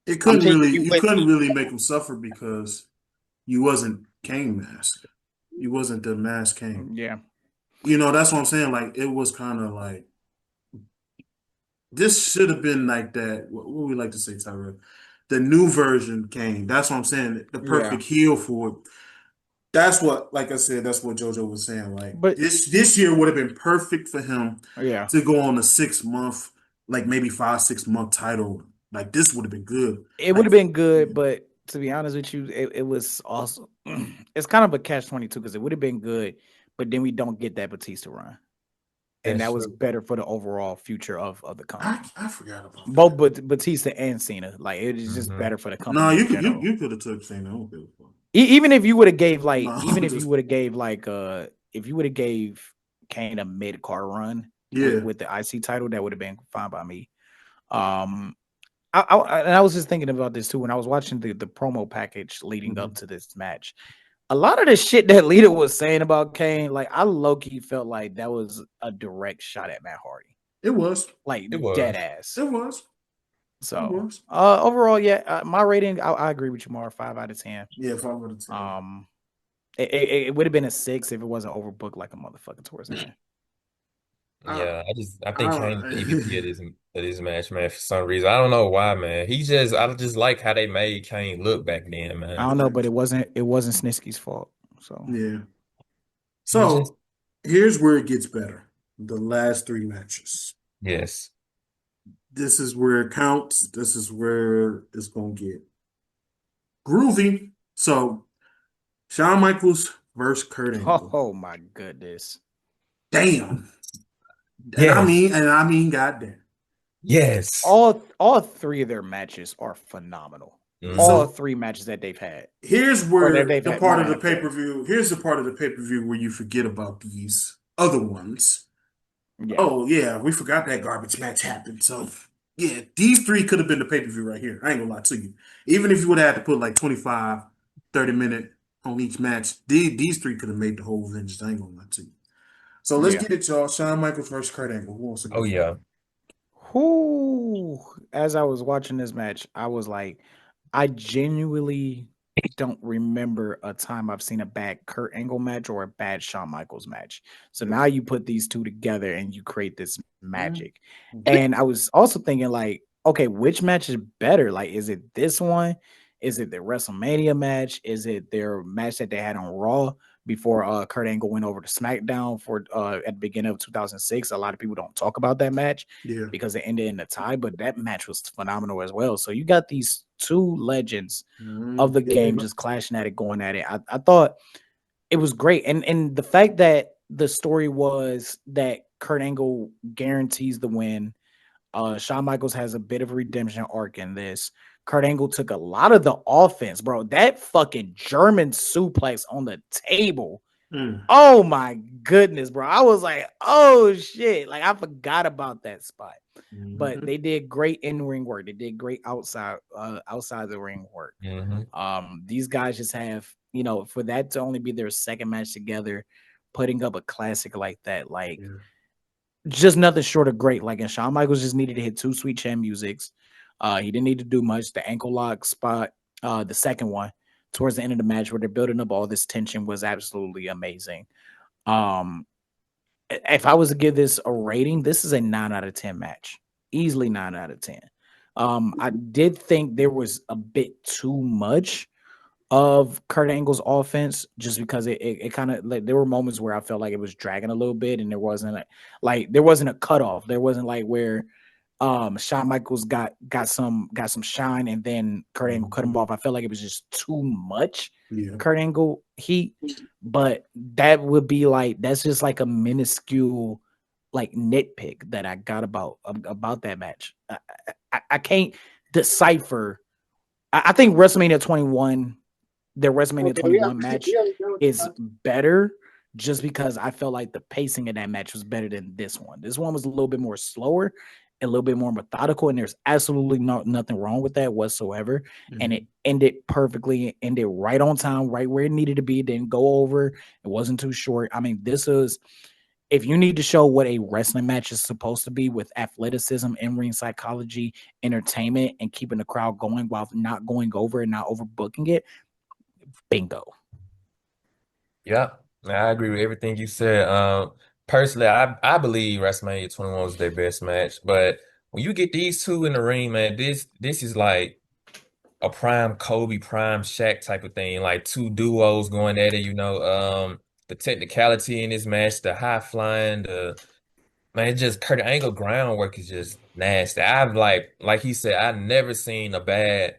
Speaker 1: You
Speaker 4: I'm taking you with
Speaker 1: couldn't
Speaker 4: me.
Speaker 1: really make him suffer because you wasn't Kane Mask. You wasn't the Mask Kane.
Speaker 2: Yeah.
Speaker 1: That's what I'm saying. Like, it was kind of like, this should have been like that. What we like to say, Tyrell? The new version Kane. That's what I'm saying. The perfect heel for it. That's what, like I said, that's what Jojo was saying. Like,
Speaker 2: But
Speaker 1: this year would have been perfect for him
Speaker 2: yeah,
Speaker 1: to go on a 6 month, like maybe 5-6 month title. Like, this would have been good.
Speaker 2: it would have been good, but to be honest with you, it was also it's kind of a catch-22 because it would have been good, but then we don't get that Batista run. And
Speaker 3: That's
Speaker 2: that was
Speaker 3: true.
Speaker 2: better for the overall future of the company.
Speaker 1: I forgot about
Speaker 2: Both
Speaker 1: that.
Speaker 2: Batista and Cena. Like, it is just better for the
Speaker 1: No,
Speaker 2: company
Speaker 1: you
Speaker 2: in
Speaker 1: could
Speaker 2: general.
Speaker 1: you could have took Cena. I don't give a fuck.
Speaker 2: Even if you would have gave like,
Speaker 1: No,
Speaker 2: even if
Speaker 1: just-
Speaker 2: you would have gave like, if you would have gave Kane a mid card run
Speaker 1: Yeah.
Speaker 2: with the IC title, that would have been fine by me. I was just thinking about this too when I was watching the promo package leading up to this match. A lot of the shit that Lita was saying about Kane, like, I low-key felt like that was a direct shot at Matt Hardy.
Speaker 1: It was.
Speaker 2: Like,
Speaker 3: It was.
Speaker 2: dead ass.
Speaker 1: It was.
Speaker 2: So, overall, yeah, my rating, I agree with you, Mar. 5 out of 10.
Speaker 1: Yeah, 5 out of 10.
Speaker 2: It would have been a 6 if it wasn't overbooked like a motherfucker towards the end.
Speaker 3: Yeah, I think Kane is the MVP of this match, man, for some reason. I don't know why, man. I just like how they made Kane look back then, man.
Speaker 2: I don't know, but it wasn't Snitsky's fault. So
Speaker 1: Yeah. So here's where it gets better. The last 3 matches.
Speaker 3: Yes.
Speaker 1: This is where it counts. This is where it's gonna get groovy. So Shawn Michaels versus Kurt Angle.
Speaker 2: oh my goodness.
Speaker 1: Damn.
Speaker 3: Yes.
Speaker 1: And I mean, goddamn.
Speaker 3: Yes.
Speaker 2: All 3 of their matches are phenomenal. All 3 matches that they've had.
Speaker 1: Here's where
Speaker 2: Here's
Speaker 1: the part of the pay-per-view where you forget about these other ones.
Speaker 2: Yeah.
Speaker 1: Oh, yeah, we forgot that garbage match happened. So, yeah, these 3 could have been the pay-per-view right here. I ain't gonna lie to you. Even if you would have had to put like 25, 30-minute on each match, these 3 could have made the whole Avengers. I ain't gonna lie to you. So let's get it, y'all. Shawn Michaels versus Kurt Angle. Who wants to go?
Speaker 3: Oh, yeah.
Speaker 2: Who? As I was watching this match, I was like, I genuinely don't remember a time I've seen a bad Kurt Angle match or a bad Shawn Michaels match. So now you put these 2 together and you create this magic. And I was also thinking, like, okay, which match is better? Like, is it this one? Is it the WrestleMania match? Is it their match that they had on Raw before Kurt Angle went over to SmackDown for at the beginning of 2006? A lot of people don't talk about that match because it ended in a tie, but that match was phenomenal as well. So you got these 2 legends of the game just clashing at it, going at it. I thought it was great. And the fact that the story was that Kurt Angle guarantees the win. Shawn Michaels has a bit of a redemption arc in this. Kurt Angle took a lot of the offense, bro. That fucking German suplex on the table. Oh my goodness, bro. I was like, oh shit. Like, I forgot about that spot. But they did great in-ring work. They did great outside the ring work. These guys just have, for that to only be their second match together, putting up a classic like that, like just nothing short of great. Like, and Shawn Michaels just needed to hit 2 Sweet Chin musics. He didn't need to do much. The ankle lock spot, the second one, towards the end of the match where they're building up all this tension, was absolutely amazing. If I was to give this a rating, this is a 9 out of 10 match. Easily 9 out of 10. I did think there was a bit too much of Kurt Angle's offense, just because it kind of, like, there were moments where I felt like it was dragging a little bit, and there wasn't a cutoff. There wasn't like where Shawn Michaels got some shine and then Kurt Angle cut him off. I felt like it was just too much Kurt Angle heat, but that would be like, that's just like a minuscule like nitpick that I got about that match. I can't decipher. I think WrestleMania 21, their WrestleMania 21 match is better just because I felt like the pacing in that match was better than this one. This one was a little bit more slower, a little bit more methodical, and there's absolutely nothing wrong with that whatsoever. And it ended perfectly, it ended right on time, right where it needed to be. It didn't go over. It wasn't too short. I mean, this is, if you need to show what a wrestling match is supposed to be with athleticism, in-ring psychology, entertainment, and keeping the crowd going while not going over and not overbooking it, bingo.
Speaker 3: Yeah, I agree with everything you said. Personally, I believe WrestleMania 21 was their best match, but when you get these two in the ring, man, this is like a prime Kobe, prime Shaq type of thing, like two duos going at it, the technicality in this match, the high flying, man, it's just Kurt Angle groundwork is just nasty. I've like he said, I've never seen a bad,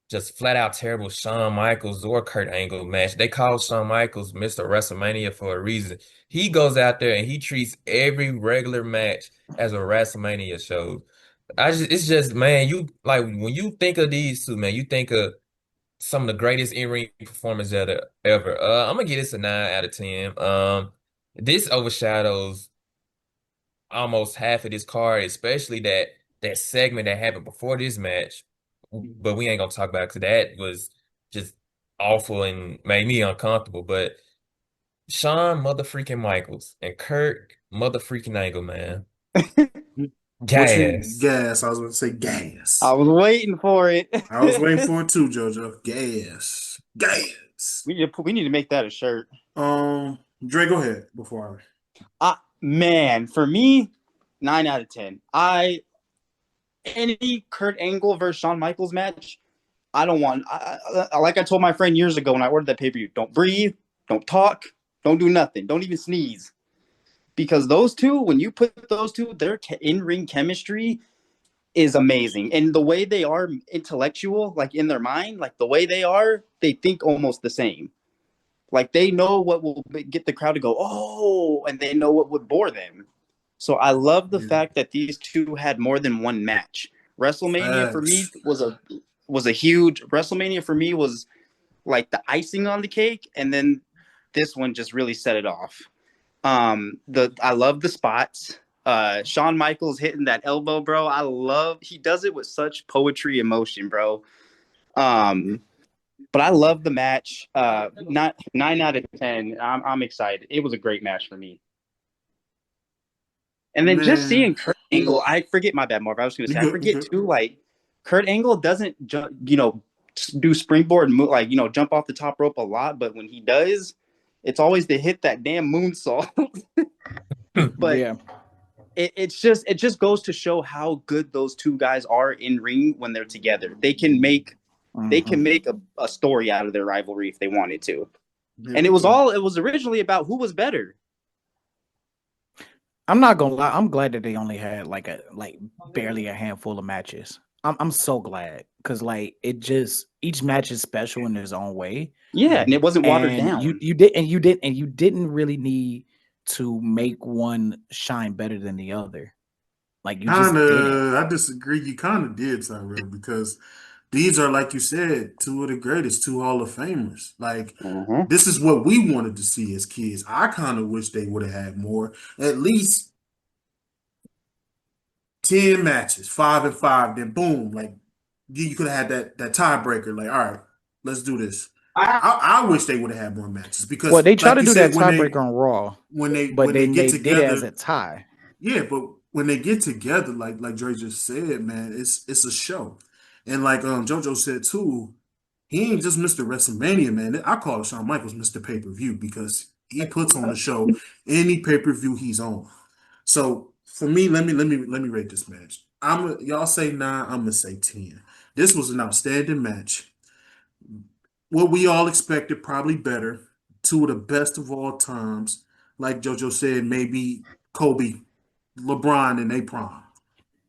Speaker 3: just flat out terrible Shawn Michaels or Kurt Angle match. They call Shawn Michaels Mr. WrestleMania for a reason. He goes out there and he treats every regular match as a WrestleMania show. It's just, man, you like when you think of these two, man, you think of some of the greatest in-ring performers ever. I'm gonna give this a 9 out of 10. This overshadows almost half of this card, especially that segment that happened before this match. But we ain't gonna talk about it because that was just awful and made me uncomfortable. But Shawn motherfreaking Michaels and Kurt motherfreaking Angle, man.
Speaker 1: What you
Speaker 3: Gas.
Speaker 1: gas? I was going to say gas.
Speaker 4: I was waiting for it.
Speaker 1: I was waiting for it too, Jojo. Gas.
Speaker 4: We need to make that a shirt.
Speaker 1: Dre, go ahead before
Speaker 4: Man, for me, 9 out of 10. Any Kurt Angle versus Shawn Michaels match, I don't want. Like I told my friend years ago when I ordered that pay-per-view, don't breathe, don't talk, don't do nothing, don't even sneeze, because those two, when you put those two, their in-ring chemistry is amazing, and the way they are intellectual, like in their mind, like the way they are, they think almost the same. Like they know what will get the crowd to go, oh, and they know what would bore them. So I love the fact that these two had more than one match. WrestleMania for me was a huge WrestleMania for me was like the icing on the cake, and then this one just really set it off. I love the spots. Shawn Michaels hitting that elbow, bro. He does it with such poetry, emotion, bro. But I love the match. Not 9 out of 10. I'm excited. It was a great match for me. And then just seeing Kurt Angle, I forget, my bad, Marv. I was going to say, I forget too, like, Kurt Angle doesn't, do springboard and like, jump off the top rope a lot. But when he does, it's always to hit that damn moonsault. But yeah, it just goes to show how good those two guys are in ring when they're together. They can make a story out of their rivalry if they wanted to. And it was originally about who was better.
Speaker 2: I'm not gonna lie. I'm glad that they only had like barely a handful of matches. I'm so glad because each match is special in its own way.
Speaker 4: Yeah, and it wasn't watered down.
Speaker 2: You didn't really need to make one shine better than the other. Like you just didn't.
Speaker 1: I disagree. You kind of did, Tyrell, because these are, like you said, two of the greatest, two Hall of Famers. Like, this is what we wanted to see as kids. I kind of wish they would have had more. At least 10 matches, 5 and 5, then boom. Like, you could have had that tiebreaker. Like, all right, let's do this. I wish they would have had more matches because
Speaker 2: they try to do that
Speaker 1: said,
Speaker 2: tiebreaker on Raw,
Speaker 1: when they
Speaker 2: get
Speaker 1: together,
Speaker 2: did it as a tie.
Speaker 1: Yeah, but when they get together, like Dre just said, man, it's a show. And like Jojo said too, he ain't just Mr. WrestleMania, man. I call Shawn Michaels Mr. Pay-Per-View because he puts on the show any pay-per-view he's on. So for me, let me rate this match. Y'all say 9, I'm gonna say 10. This was an outstanding match. What we all expected, probably better. Two of the best of all times. Like Jojo said, maybe Kobe, LeBron in their prime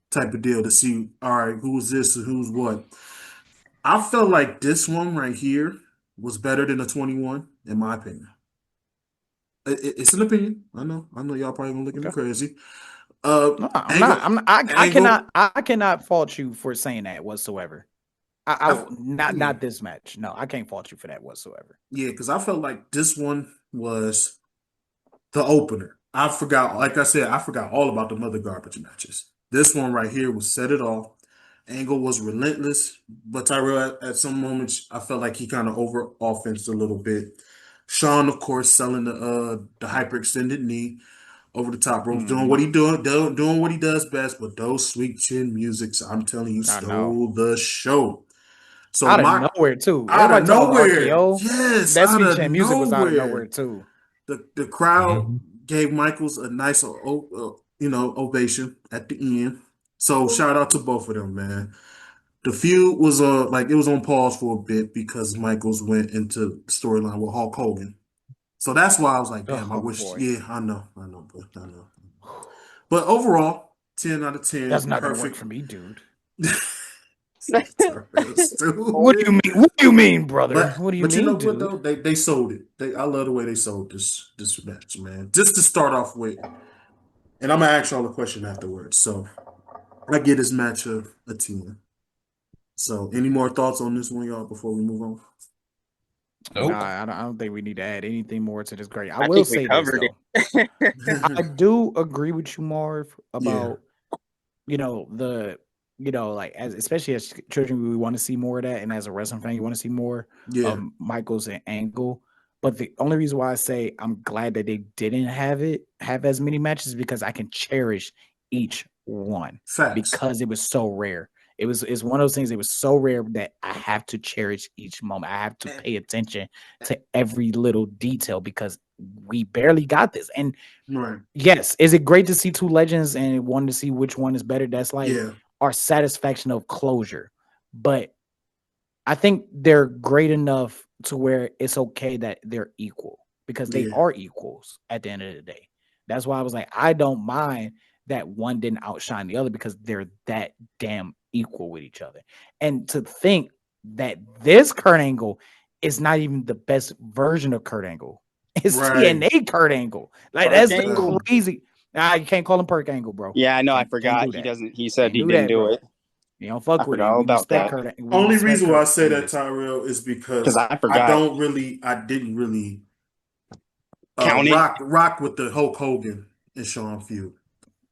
Speaker 1: type of deal to see, all right, who's this and who's what. I felt like this one right here was better than the 21, in my opinion. It's an opinion. I know y'all probably gonna look at me
Speaker 2: Okay.
Speaker 1: crazy.
Speaker 2: No, I'm
Speaker 1: Angle,
Speaker 2: not. I'm not.
Speaker 1: Angle,
Speaker 2: I cannot fault you for saying that whatsoever.
Speaker 1: I,
Speaker 2: Not this match. No, I can't fault you for that whatsoever.
Speaker 1: yeah, because I felt like this one was the opener. I forgot, like I said, I forgot all about the mother garbage matches. This one right here was set it off. Angle was relentless, but Tyrell at some moments I felt like he kind of over offensed a little bit. Sean, of course, selling the hyperextended knee over the top ropes, doing what he doing what he does best. But those sweet chin musics, I'm telling you,
Speaker 2: I know.
Speaker 1: stole the show. So
Speaker 2: Out of
Speaker 1: my
Speaker 2: nowhere too.
Speaker 1: out of
Speaker 2: Everybody talking about
Speaker 1: nowhere,
Speaker 2: RKO.
Speaker 1: yes,
Speaker 2: That
Speaker 1: out
Speaker 2: sweet
Speaker 1: of
Speaker 2: chin music was out of nowhere
Speaker 1: nowhere.
Speaker 2: too.
Speaker 1: The crowd
Speaker 3: Mhm.
Speaker 1: gave Michaels a nice ovation at the end. So shout out to both of them, man. The feud was like it was on pause for a bit because Michaels went into the storyline with Hulk Hogan. So that's why I was like, damn, I
Speaker 2: Oh
Speaker 1: wish.
Speaker 2: boy.
Speaker 1: Yeah, I know, but I know. But overall, 10 out of
Speaker 2: That's
Speaker 1: 10,
Speaker 2: not gonna work
Speaker 1: perfect.
Speaker 2: for me, dude. What do you
Speaker 1: Stupid.
Speaker 2: mean? What do you mean, brother?
Speaker 1: But
Speaker 2: What do you
Speaker 1: but you know
Speaker 2: mean,
Speaker 1: what
Speaker 2: dude?
Speaker 1: though? They sold it. I love the way they sold this match, man. Just to start off with, and I'm gonna ask y'all a question afterwards. So I get this match a 10. So any more thoughts on this one, y'all, before we move on?
Speaker 3: Nope.
Speaker 2: Nah, I don't think we need to add anything more to this. Great. I
Speaker 4: I
Speaker 2: will
Speaker 4: think we
Speaker 2: say this
Speaker 4: covered
Speaker 2: though.
Speaker 4: it.
Speaker 2: I do agree with you, Marv,
Speaker 1: Yeah,
Speaker 2: about like as especially as children, we want to see more of that, and as a wrestling fan, you want to see more
Speaker 1: yeah,
Speaker 2: of Michaels and Angle. But the only reason why I say I'm glad that they didn't have as many matches is because I can cherish each one
Speaker 1: facts.
Speaker 2: because it was so rare. It's one of those things. It was so rare that I have to cherish each moment. I have to pay attention to every little detail because we barely got this. And
Speaker 1: Right.
Speaker 2: yes, is it great to see two legends and wanting to see which one is better? That's like
Speaker 1: Yeah,
Speaker 2: our satisfaction of closure. But I think they're great enough to where it's okay that they're equal because they
Speaker 1: yeah,
Speaker 2: are equals at the end of the day. That's why I was like, I don't mind that one didn't outshine the other because they're that damn equal with each other. And to think that this Kurt Angle is not even the best version of Kurt Angle. It's
Speaker 1: right.
Speaker 2: TNA Kurt Angle. Like
Speaker 4: Perk
Speaker 2: that's the
Speaker 4: Angle?
Speaker 2: crazy. Nah, you can't call him Perk Angle, bro.
Speaker 4: Yeah, I know. I
Speaker 2: Can't
Speaker 4: forgot.
Speaker 2: do
Speaker 4: He
Speaker 2: that.
Speaker 4: doesn't. He said
Speaker 2: Can't
Speaker 4: he
Speaker 2: do
Speaker 4: didn't
Speaker 2: that,
Speaker 4: do
Speaker 2: bro.
Speaker 4: it.
Speaker 2: You don't
Speaker 4: I
Speaker 2: fuck with
Speaker 4: forgot
Speaker 2: it.
Speaker 4: all
Speaker 2: We
Speaker 4: about
Speaker 2: respect
Speaker 4: that
Speaker 2: Kurt. We
Speaker 1: Only
Speaker 2: respect
Speaker 1: reason why I
Speaker 2: Kurt
Speaker 1: say that,
Speaker 2: anyways.
Speaker 1: Tyrell, is
Speaker 4: because
Speaker 1: because
Speaker 4: I forgot.
Speaker 1: I didn't really
Speaker 4: Count it.
Speaker 1: rock with the Hulk Hogan and Shawn feud.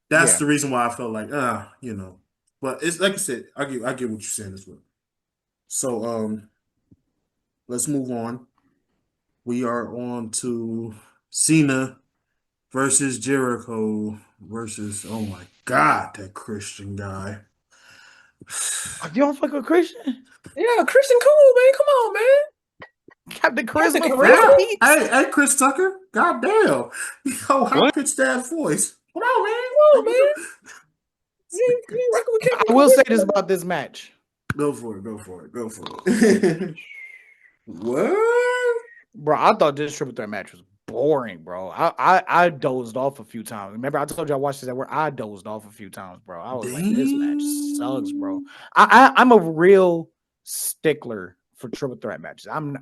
Speaker 1: That's
Speaker 2: Yeah.
Speaker 1: the reason why I felt like But it's like I said, I get what you're saying as well. So let's move on. We are on to Cena versus Jericho versus, oh my God, that Christian guy.
Speaker 2: You don't fuck with Christian?
Speaker 3: Yeah, Christian Cool, man. Come on, man.
Speaker 2: Got the
Speaker 3: Got the
Speaker 2: charisma for the
Speaker 3: charisma.
Speaker 1: Ah,
Speaker 2: peeps.
Speaker 1: hey, Chris Tucker. God damn. Yo, high
Speaker 4: What?
Speaker 1: pitched that voice. Come on, man.
Speaker 3: Come on,
Speaker 1: Like,
Speaker 3: man. You rocking with Captain
Speaker 2: I will say
Speaker 3: Charisma.
Speaker 2: this about this match.
Speaker 1: Go for it. Go for it. Go for it. What?
Speaker 2: Bro, I thought this triple threat match was boring, bro. I dozed off a few times. Remember, I told you I watched this at work. I dozed off a few times, bro. I was like, this match sucks, bro.
Speaker 1: Damn.
Speaker 2: I'm a real stickler for triple threat matches. I'm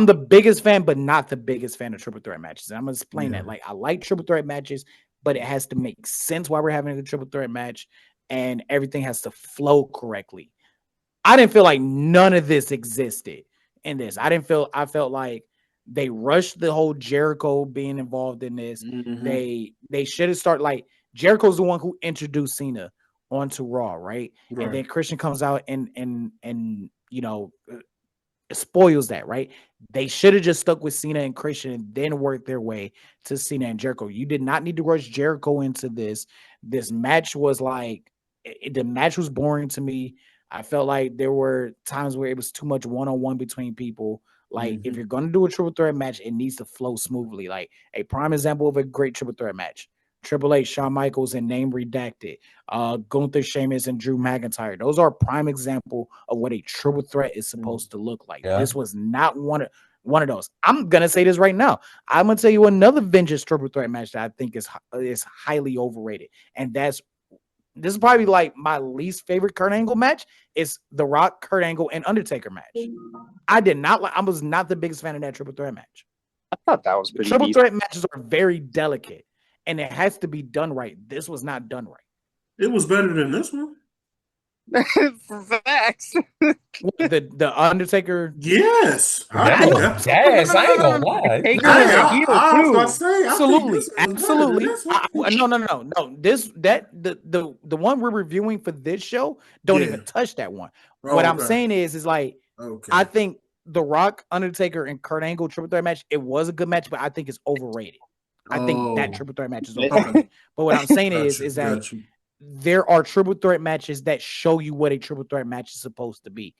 Speaker 2: the biggest fan, but not the biggest fan of triple threat matches. And I'm gonna explain
Speaker 1: Yeah.
Speaker 2: that. Like, I like triple threat matches, but it has to make sense why we're having a triple threat match, and everything has to flow correctly. I didn't feel like none of this existed in this. I felt like they rushed the whole Jericho being involved in this.
Speaker 1: Mm-hmm.
Speaker 2: They should have started like Jericho's the one who introduced Cena onto Raw, right? And
Speaker 1: Right.
Speaker 2: then Christian comes out and spoils that, right? They should have just stuck with Cena and Christian and then worked their way to Cena and Jericho. You did not need to rush Jericho into this. This match was like the match was boring to me. I felt like there were times where it was too much one-on-one between people. Like, if
Speaker 1: Mm-hmm.
Speaker 2: you're gonna do a triple threat match, it needs to flow smoothly. Like a prime example of a great triple threat match. Triple H, Shawn Michaels, and name redacted. Gunther, Sheamus, and Drew McIntyre. Those are a prime example of what a triple threat is supposed to look like.
Speaker 3: Yeah.
Speaker 2: This was not one of those. I'm gonna say this right now. I'm gonna tell you another Vengeance triple threat match that I think is highly overrated, and this is probably like my least favorite Kurt Angle match. Is The Rock, Kurt Angle, and Undertaker match. I was not the biggest fan of that triple threat match.
Speaker 4: thought that was pretty
Speaker 2: Triple
Speaker 4: decent.
Speaker 2: threat matches are very delicate, and it has to be done right. This was not done right.
Speaker 1: It was better than this one.
Speaker 4: For facts.
Speaker 2: The Undertaker.
Speaker 1: Yes, I
Speaker 3: That
Speaker 1: think
Speaker 3: was
Speaker 1: that.
Speaker 3: gas. I ain't gonna lie.
Speaker 4: Taker was a heel
Speaker 1: I was about to
Speaker 4: too.
Speaker 1: say, I think
Speaker 2: Absolutely,
Speaker 1: this one was better than
Speaker 2: absolutely.
Speaker 1: this one.
Speaker 2: No. The one we're reviewing for this show don't
Speaker 1: Yeah.
Speaker 2: even touch that one.
Speaker 1: Oh,
Speaker 2: What I'm
Speaker 1: okay.
Speaker 2: saying is like
Speaker 1: Okay.
Speaker 2: I think The Rock, Undertaker, and Kurt Angle triple threat match. It was a good match, but I think it's overrated. I think that triple threat match is overrated.
Speaker 1: Okay.
Speaker 2: But what I'm saying
Speaker 1: Got
Speaker 2: is
Speaker 1: you,
Speaker 2: that
Speaker 1: got you.
Speaker 2: there are triple threat matches that show you what a triple threat match is supposed to be.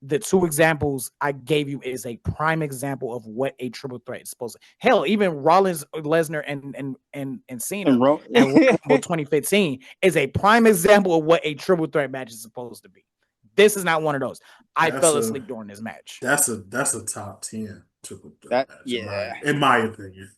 Speaker 2: The two examples I gave you is a prime example of what a triple threat is supposed to. Hell, even Rollins, Lesnar, and Cena
Speaker 4: And
Speaker 2: at Royal Rumble 2015 is a prime example of what a triple threat match is supposed to be. This is not one of those. I
Speaker 1: That's
Speaker 2: fell
Speaker 1: a-
Speaker 2: asleep during this match.
Speaker 1: That's a top 10 triple threat
Speaker 4: That-
Speaker 1: match.
Speaker 4: yeah.
Speaker 1: In my opinion.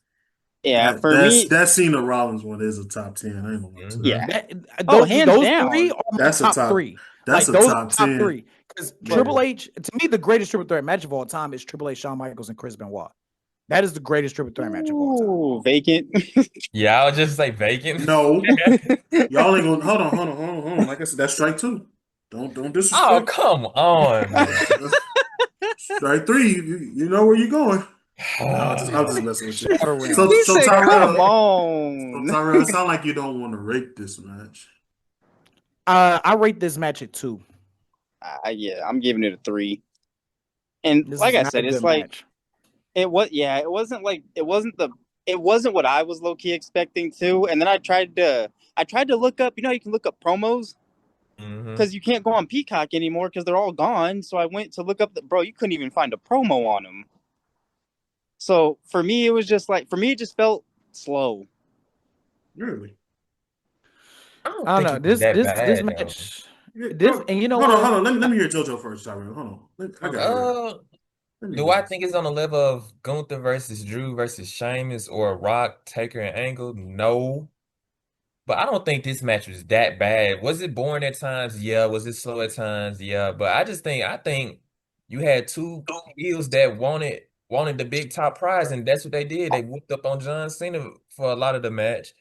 Speaker 4: Yeah,
Speaker 1: That-
Speaker 4: for
Speaker 1: that's,
Speaker 4: me,
Speaker 1: that Cena Rollins one is a top 10. I ain't gonna lie to that.
Speaker 4: yeah.
Speaker 2: Those,
Speaker 4: hands
Speaker 2: those
Speaker 4: down.
Speaker 2: three are my
Speaker 1: That's a
Speaker 2: top,
Speaker 1: top-
Speaker 2: three.
Speaker 1: That's
Speaker 2: Like
Speaker 1: a
Speaker 2: those
Speaker 1: top
Speaker 2: top
Speaker 1: 10.
Speaker 2: three. Because
Speaker 1: Yeah.
Speaker 2: Triple H, to me, the greatest triple threat match of all time is Triple H, Shawn Michaels, and Chris Benoit. That is the greatest triple threat match of all time.
Speaker 4: Ooh, vacant.
Speaker 3: Yeah, I would just say vacant.
Speaker 1: No. Y'all ain't gonna hold on. Like I said, that's strike 2. Don't disrespect.
Speaker 3: Oh, come on, man.
Speaker 1: Strike 3, you know where you're going. No, I'm just messing with you.
Speaker 2: Outer Rim.
Speaker 1: So
Speaker 4: He said,
Speaker 1: Tyrell,
Speaker 4: come on.
Speaker 1: so Tyrell, it sounds like you don't want to rate this match.
Speaker 2: I rate this match at 2.
Speaker 4: Yeah, I'm giving it a 3. And
Speaker 2: This
Speaker 4: like
Speaker 2: is
Speaker 4: I
Speaker 2: not
Speaker 4: said,
Speaker 2: a
Speaker 4: it's
Speaker 2: good
Speaker 4: like
Speaker 2: match.
Speaker 4: it wasn't what I was low key expecting to. And then I tried to look up. You know, you can look up promos because you can't go on Peacock anymore because they're all gone. So I went to look up you couldn't even find a promo on them. So for me, it was just like it just felt slow.
Speaker 1: Really?
Speaker 2: I don't know. This match. And you know
Speaker 1: hold
Speaker 2: what?
Speaker 1: on. Let me hear JoJo first, Tyrell. Hold on. I got it.
Speaker 3: Do I think it's on the level of Gunther versus Drew versus Sheamus or Rock, Taker, and Angle? No. But I don't think this match was that bad. Was it boring at times? Yeah. Was it slow at times? Yeah. But I think you had two heels that wanted the big top prize, and that's what they did. They whooped up on John Cena for a lot of the match.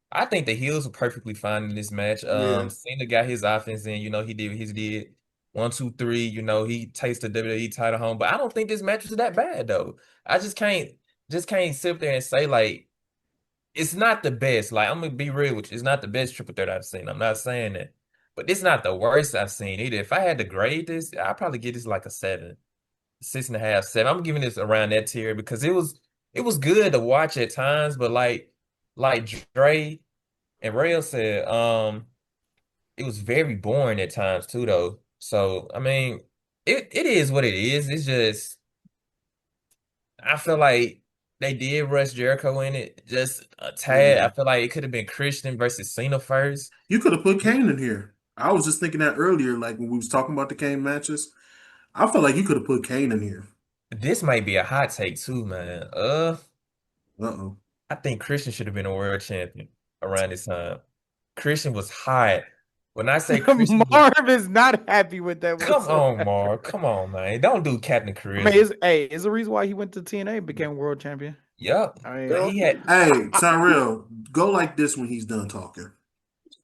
Speaker 3: I think the heels were perfectly fine in this match.
Speaker 1: Yeah.
Speaker 3: Cena got his offense in, he did 1, 2, 3, he takes the WWE title home. But I don't think this match was that bad though. I just can't sit there and say like it's not the best. Like I'm gonna be real with you, it's not the best triple threat I've seen. I'm not saying that, but it's not the worst I've seen either. If I had to grade this, I'd probably give this like a 7, 6.5, 7. I'm giving this around that tier because it was good to watch at times, but like Dre and Rail said, it was very boring at times too, though. So I mean, it is what it is. It's just I feel like they did rush Jericho in it just a tad. I feel like it could have been Christian versus Cena first.
Speaker 1: You could have put Kane in here. I was just thinking that earlier, like when we was talking about the Kane matches. I felt like you could have put Kane in here.
Speaker 3: This might be a hot take too, man.
Speaker 1: Uh-oh.
Speaker 3: I think Christian should have been a world champion around this time. Christian was hot. When I say Christian,
Speaker 2: Marv is not happy with that.
Speaker 3: come on, Mark. Come on, man. Don't do Captain Charisma.
Speaker 2: I mean, it's the reason why he went to TNA and became world champion.
Speaker 3: Yep.
Speaker 2: I mean,
Speaker 1: Hey, Tyrell, go like this when he's done talking.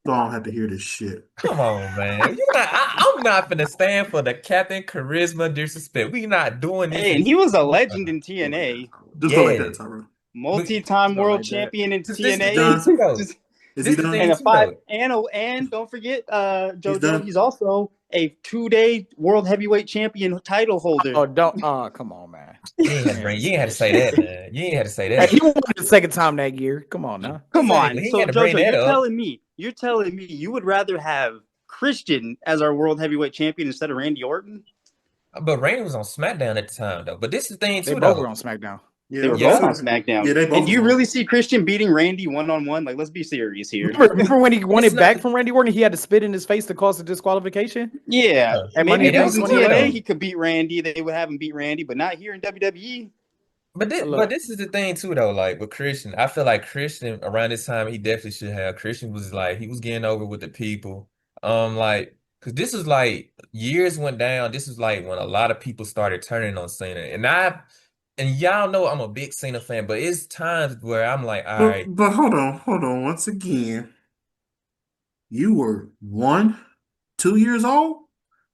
Speaker 1: So I don't have to hear this shit.
Speaker 3: Come on, man. I'm not gonna stand for the Captain Charisma disrespect. We not doing this.
Speaker 4: Hey, and he was a legend in TNA.
Speaker 1: Just go like that, Tyrell.
Speaker 4: Multi-time world
Speaker 2: like
Speaker 4: champion in
Speaker 3: This
Speaker 4: TNA.
Speaker 1: Is he done?
Speaker 4: And a 5 and don't forget Jojo, he's also a 2-day world heavyweight champion title holder.
Speaker 2: Come on, man.
Speaker 3: You ain't had to say that, man. You ain't had to say that.
Speaker 2: Hey, he won the second time that year. Come on now.
Speaker 4: Come on.
Speaker 3: He
Speaker 4: So
Speaker 3: had to bring
Speaker 4: Jojo,
Speaker 3: that up.
Speaker 4: you're telling me you would rather have Christian as our world heavyweight champion instead of Randy Orton?
Speaker 3: But Randy was on SmackDown at the time, though. But this is the thing,
Speaker 2: They
Speaker 3: too,
Speaker 2: both
Speaker 3: though.
Speaker 2: were on SmackDown.
Speaker 4: They were both on SmackDown.
Speaker 1: Yeah, they both
Speaker 4: and do you
Speaker 1: were.
Speaker 4: really see Christian beating Randy one-on-one? Like, let's be serious here.
Speaker 2: Remember when he won it back from Randy Orton? He had to spit in his face to cause a disqualification.
Speaker 4: Yeah,
Speaker 2: And
Speaker 4: maybe if
Speaker 2: Money
Speaker 4: it was in
Speaker 2: in the Bank
Speaker 4: TNA,
Speaker 2: 20.
Speaker 4: he could beat Randy. They would have him beat Randy, but not here in WWE.
Speaker 3: But this is the thing too, though. Like with Christian, I feel like Christian around this time he definitely should have. Christian was like he was getting over with the people. Because this is like years went down. This is like when a lot of people started turning on Cena, and and y'all know I'm a big Cena fan, but it's times where I'm like, all right,
Speaker 1: But hold on. Once again, you were 2 years old?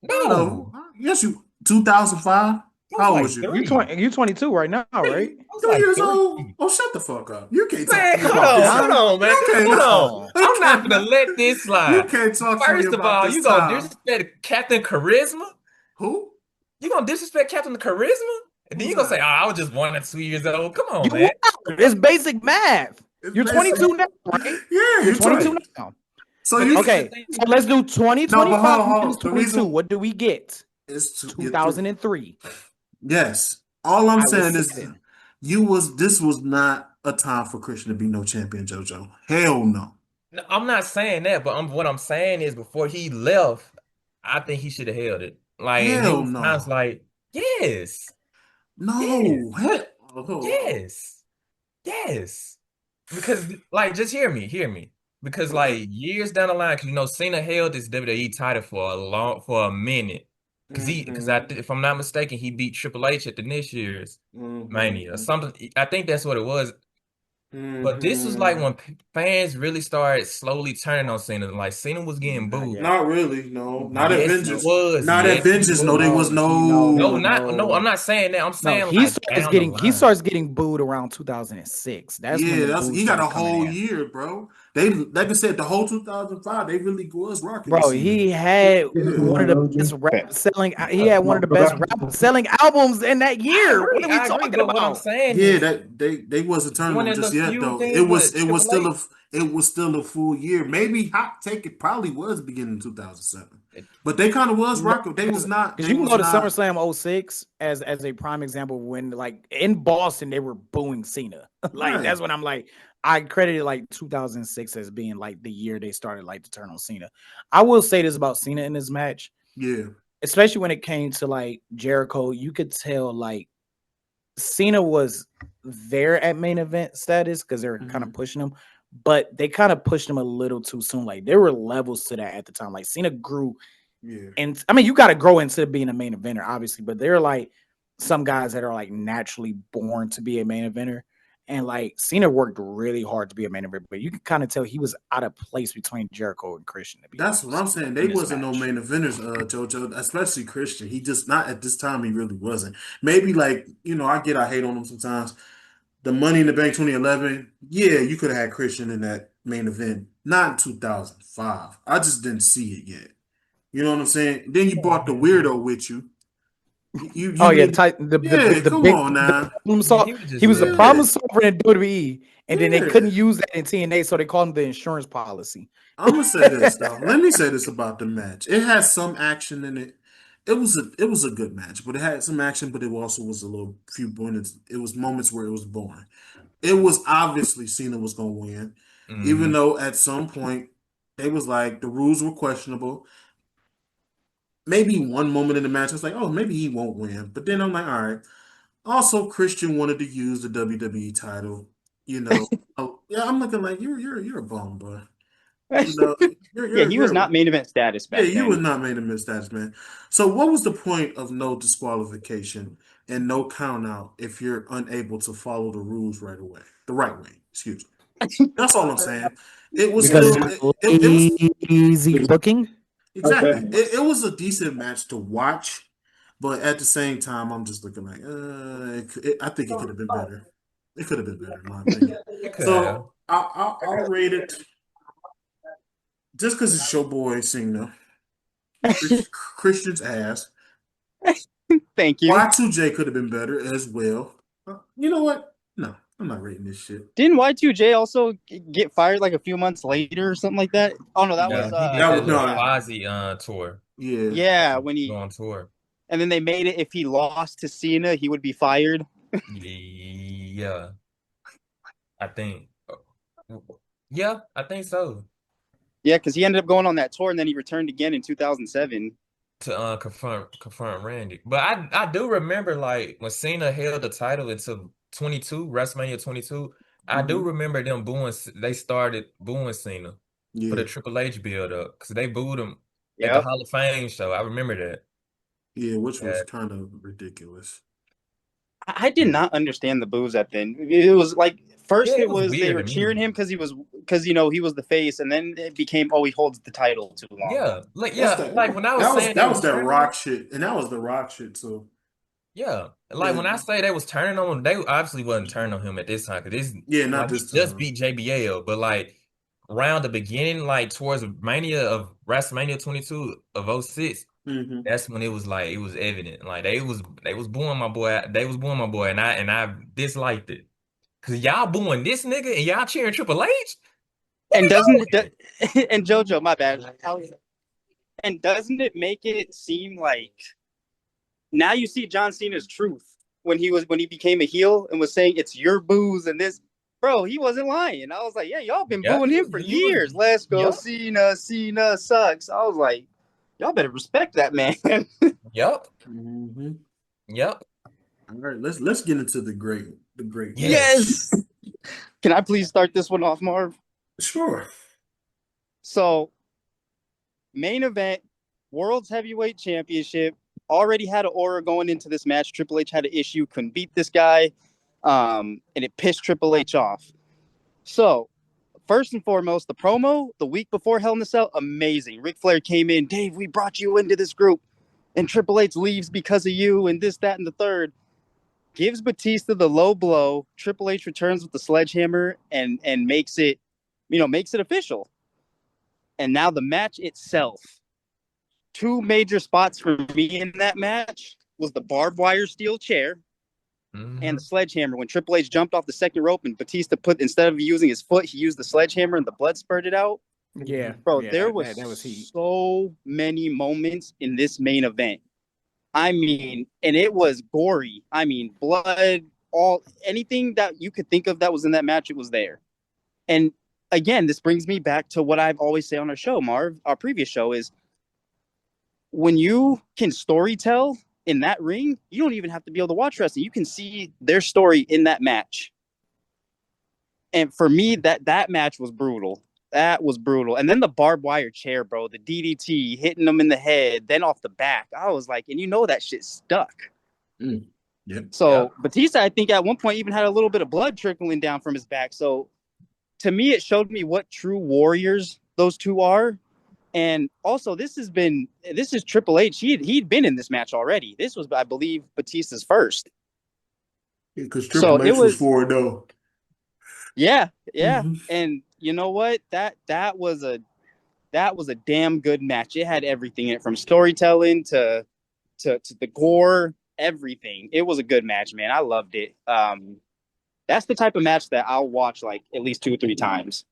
Speaker 3: no,
Speaker 1: No. Yes, 2005.
Speaker 3: I was
Speaker 1: How old
Speaker 3: like
Speaker 1: was you?
Speaker 2: You
Speaker 3: 3.
Speaker 2: you 22 right now, right?
Speaker 3: I was
Speaker 1: 2
Speaker 3: like
Speaker 1: years
Speaker 3: 3.
Speaker 1: old? Oh, shut the fuck up. You can't talk
Speaker 3: Man,
Speaker 1: to me about this.
Speaker 3: hold
Speaker 2: Huh?
Speaker 3: on, man.
Speaker 1: You can't.
Speaker 3: Hold on.
Speaker 2: Oh.
Speaker 3: I'm not
Speaker 1: Okay.
Speaker 3: gonna let this
Speaker 1: You
Speaker 3: slide.
Speaker 1: can't talk to me
Speaker 3: First of
Speaker 1: about
Speaker 3: all,
Speaker 1: this
Speaker 3: you gonna
Speaker 1: time.
Speaker 3: disrespect Captain Charisma?
Speaker 1: Who?
Speaker 3: You gonna disrespect Captain Charisma? And then
Speaker 1: Who's
Speaker 3: you gonna say,
Speaker 1: that?
Speaker 3: "Oh, I was just 1 or 2 years old." Come on,
Speaker 2: You
Speaker 3: man.
Speaker 2: wild. It's basic math.
Speaker 1: It's
Speaker 2: You're
Speaker 1: basically
Speaker 2: 22 now, right?
Speaker 1: yeah.
Speaker 2: You're
Speaker 1: You're
Speaker 2: 22
Speaker 1: right.
Speaker 2: now.
Speaker 1: So
Speaker 3: But
Speaker 1: you
Speaker 3: this is the
Speaker 2: Okay,
Speaker 3: thing.
Speaker 2: so let's do
Speaker 1: no, but
Speaker 2: 2025 minus
Speaker 1: The
Speaker 2: 22.
Speaker 1: reason
Speaker 2: What do we get?
Speaker 1: is to get through.
Speaker 2: 2003.
Speaker 1: Yes. All I'm
Speaker 2: I was
Speaker 1: saying is
Speaker 2: 7.
Speaker 1: this was not a time for Christian to be no champion, JoJo. Hell no.
Speaker 3: No, I'm not saying that, but what I'm saying is before he left, I think he should have held it. Like, and it
Speaker 1: Hell
Speaker 3: was times
Speaker 1: no.
Speaker 3: like, yes, yes,
Speaker 1: No. Oh.
Speaker 3: yes, yes. Because like, just hear me. Because like years down the line, because Cena held this WWE title for a minute. Because if I'm not mistaken, he beat Triple H at the next year's Mania or
Speaker 1: Mm-hmm.
Speaker 3: something. I think that's what it was. But this was like
Speaker 1: Mm-hmm.
Speaker 3: when fans really started slowly turning on Cena. Like Cena was getting
Speaker 2: Not
Speaker 3: booed.
Speaker 2: yet.
Speaker 1: Not really, no. Not at
Speaker 3: Yes, he
Speaker 1: Vengeance.
Speaker 3: was.
Speaker 1: Not at
Speaker 3: Yes, he
Speaker 1: Vengeance. No,
Speaker 3: was.
Speaker 1: there was
Speaker 3: No,
Speaker 1: no.
Speaker 3: no, I'm not saying that. I'm
Speaker 2: No,
Speaker 3: saying like down the
Speaker 2: he
Speaker 3: line.
Speaker 2: starts getting booed around 2006. That's when
Speaker 1: Yeah,
Speaker 2: the boos
Speaker 1: he got a
Speaker 2: started coming
Speaker 1: whole
Speaker 2: in.
Speaker 1: year, bro. They like I said, the whole 2005, they really was rocking with
Speaker 2: Bro,
Speaker 1: Cena.
Speaker 2: he had
Speaker 1: Yeah.
Speaker 2: one of the best rap selling. He had one of the best rap selling albums in that year. What are we
Speaker 3: I agree.
Speaker 2: talking
Speaker 3: But what I'm
Speaker 2: about?
Speaker 3: saying
Speaker 1: Yeah,
Speaker 3: is
Speaker 1: that they wasn't turning
Speaker 3: during
Speaker 1: on
Speaker 3: that
Speaker 1: just
Speaker 3: little
Speaker 1: yet
Speaker 3: feud
Speaker 1: though.
Speaker 3: thing with Triple H.
Speaker 1: It was still a full year. Maybe hot take it probably was beginning in 2007. But they kind of was
Speaker 2: No,
Speaker 1: rocking.
Speaker 2: because
Speaker 1: They
Speaker 2: you can
Speaker 1: was
Speaker 2: go to
Speaker 1: not
Speaker 2: SummerSlam '06 as a prime example when like in Boston they were booing Cena. Like
Speaker 1: right.
Speaker 2: that's when I'm like I credited like 2006 as being like the year they started like to turn on Cena. I will say this about Cena in this match,
Speaker 1: Yeah.
Speaker 2: especially when it came to like Jericho, you could tell like Cena was there at main event status because they were kind of
Speaker 1: Mhm.
Speaker 2: pushing him, but they kind of pushed him a little too soon. Like there were levels to that at the time. Like Cena grew,
Speaker 1: Yeah.
Speaker 2: and I mean you got to grow into being a main eventer, obviously, but there are like some guys that are like naturally born to be a main eventer. And like Cena worked really hard to be a main eventer, but you can kind of tell he was out of place between Jericho and Christian, to be
Speaker 1: That's what
Speaker 2: honest,
Speaker 1: I'm saying. They
Speaker 2: in this
Speaker 1: wasn't no
Speaker 2: match.
Speaker 1: main eventers, JoJo, especially Christian. He just not at this time. He really wasn't. Maybe like I hate on him sometimes. The Money in the Bank 2011. Yeah, you could have had Christian in that main event. Not in 2005. I just didn't see it yet. You know what I'm saying? Then you brought the weirdo with you. You
Speaker 2: Oh yeah,
Speaker 1: made yeah.
Speaker 2: the
Speaker 1: Come
Speaker 2: big
Speaker 1: on
Speaker 2: the
Speaker 1: now.
Speaker 2: problem
Speaker 3: Yeah,
Speaker 2: solver.
Speaker 3: he was
Speaker 2: He
Speaker 3: just
Speaker 2: was the
Speaker 3: little.
Speaker 2: problem
Speaker 1: Yeah,
Speaker 2: solver in WWE, and then they couldn't
Speaker 1: yeah.
Speaker 2: use that in TNA, so they called him the insurance policy.
Speaker 1: I'm gonna say this though. Let me say this about the match. It had some action in it. It was a good match, but it had some action, but it also was a little few moments. It was moments where it was boring. It was obviously Cena was gonna win, even
Speaker 3: Hmm.
Speaker 1: though at some point they was like the rules were questionable. Maybe one moment in the match, I was like, oh, maybe he won't win. But then I'm like, all right. Also, Christian wanted to use the WWE title. You know, oh yeah, I'm looking like you're a bum, bro. You know,
Speaker 4: Yeah, he was
Speaker 1: you're
Speaker 4: not main event status
Speaker 1: yeah,
Speaker 4: back
Speaker 1: you
Speaker 4: then.
Speaker 1: was not made a mismatch, man. So what was the point of no disqualification and no count out if you're unable to follow the rules right away? The right way, excuse me. That's all I'm saying. It was
Speaker 2: Because
Speaker 1: still it was
Speaker 2: lazy booking.
Speaker 1: exactly. It was a decent match to watch, but at the same time, I'm just looking like I think it could have been better. It could have been better, in my opinion.
Speaker 3: It could have.
Speaker 1: So I'll rate it just because it's your boy Cena. Christian's ass.
Speaker 4: Thank you.
Speaker 1: Y2J could have been better as well. You know what? No, I'm not rating this shit.
Speaker 4: Didn't Y2J also get fired like a few months later or something like that? Oh no, that was
Speaker 3: Yeah, he did
Speaker 1: That
Speaker 3: that
Speaker 1: was
Speaker 3: little
Speaker 1: no,
Speaker 3: Fozzy tour.
Speaker 1: yeah.
Speaker 4: yeah, when
Speaker 3: Go
Speaker 4: he
Speaker 3: on tour.
Speaker 4: and then they made it if he lost to Cena, he would be fired.
Speaker 3: Yeah, I think. Yeah, I think so.
Speaker 4: Yeah, because he ended up going on that tour and then he returned again in 2007.
Speaker 3: To confirm Randy. But I do remember like when Cena held the title until 22, WrestleMania 22. I do
Speaker 1: Hmm.
Speaker 3: remember them booing. They started booing Cena for the
Speaker 1: Yeah,
Speaker 3: Triple H build up because they booed him at the
Speaker 4: Yep.
Speaker 3: Hall of Fame show. I remember that.
Speaker 1: yeah, which was
Speaker 3: Yeah.
Speaker 1: kind of ridiculous.
Speaker 4: I did not understand the boos at the end. It was like first
Speaker 3: Yeah,
Speaker 4: it
Speaker 3: it was
Speaker 4: was they
Speaker 3: weird
Speaker 4: were
Speaker 3: to
Speaker 4: cheering
Speaker 3: me.
Speaker 4: him because he was the face, and then it became he holds the title too long.
Speaker 1: That's the
Speaker 3: Like when I was saying they
Speaker 1: that
Speaker 3: was
Speaker 1: was that
Speaker 3: turning
Speaker 1: Rock
Speaker 3: him,
Speaker 1: shit, and that was the Rock shit. So
Speaker 3: yeah, like
Speaker 1: yeah,
Speaker 3: when I say they was turning on him, they obviously wasn't turning on him at this time because this
Speaker 1: yeah, not
Speaker 3: like he
Speaker 1: this
Speaker 3: just
Speaker 1: time.
Speaker 3: beat JBL, but like around the beginning, like towards Mania of WrestleMania 22 of '06,
Speaker 1: Mm-hmm.
Speaker 3: that's when it was like it was evident. Like they was booing my boy, they was booing my boy, and I disliked it. Cause y'all booing this nigga and y'all cheering Triple H? What
Speaker 4: And
Speaker 3: we
Speaker 4: doesn't
Speaker 3: doing?
Speaker 4: it? And JoJo, my bad. And doesn't it make it seem like now you see John Cena's truth when he became a heel and was saying it's your booze and this, bro, he wasn't lying. I was like, yeah, y'all been
Speaker 3: Yeah,
Speaker 4: booing him for
Speaker 3: he was.
Speaker 4: years. Let's go,
Speaker 3: Yep,
Speaker 4: Cena. Cena sucks. I was like, y'all better respect that man.
Speaker 3: yep,
Speaker 1: Mm-hmm.
Speaker 3: yep.
Speaker 1: All right, let's get into the great
Speaker 3: Yes.
Speaker 1: match.
Speaker 4: Yes. Can I please start this one off, Marv?
Speaker 1: Sure.
Speaker 4: So, main event, World's Heavyweight Championship. Already had an aura going into this match. Triple H had an issue, couldn't beat this guy, and it pissed Triple H off. So, first and foremost, the promo the week before Hell in a Cell, amazing. Ric Flair came in, Dave, we brought you into this group, and Triple H leaves because of you, and this, that, and the third. Gives Batista the low blow. Triple H returns with the sledgehammer and makes it official. And now the match itself. Two major spots for me in that match was the barbed wire steel chair and the
Speaker 3: Hmm.
Speaker 4: sledgehammer. When Triple H jumped off the second rope and Batista instead of using his foot, he used the sledgehammer and the blood spurted out.
Speaker 2: Yeah,
Speaker 4: Bro,
Speaker 2: yeah,
Speaker 4: there
Speaker 2: that was heat.
Speaker 4: was so many moments in this main event. I mean, and it was gory. I mean, blood, anything that you could think of that was in that match, it was there. And again, this brings me back to what I've always say on our show, Marv, our previous show is when you can story tell in that ring, you don't even have to be able to watch wrestling. You can see their story in that match. And for me, that match was brutal. That was brutal. And then the barbed wire chair, bro, the DDT hitting them in the head, then off the back. I was like, and you know that shit stuck.
Speaker 1: Mm. Yep.
Speaker 4: So Batista, I think at one point even had a little bit of blood trickling down from his back. So to me, it showed me what true warriors those two are. And also, this is Triple H. He'd been in this match already. This was, I believe, Batista's first.
Speaker 1: Because
Speaker 4: So
Speaker 1: Triple
Speaker 4: it
Speaker 1: H was
Speaker 4: was,
Speaker 1: 4-0.
Speaker 4: yeah.
Speaker 1: Mm-hmm.
Speaker 4: And you know what? That was a damn good match. It had everything in it, from storytelling to the gore, everything. It was a good match, man. I loved it. That's the type of match that I'll watch like at least 2 or 3 times.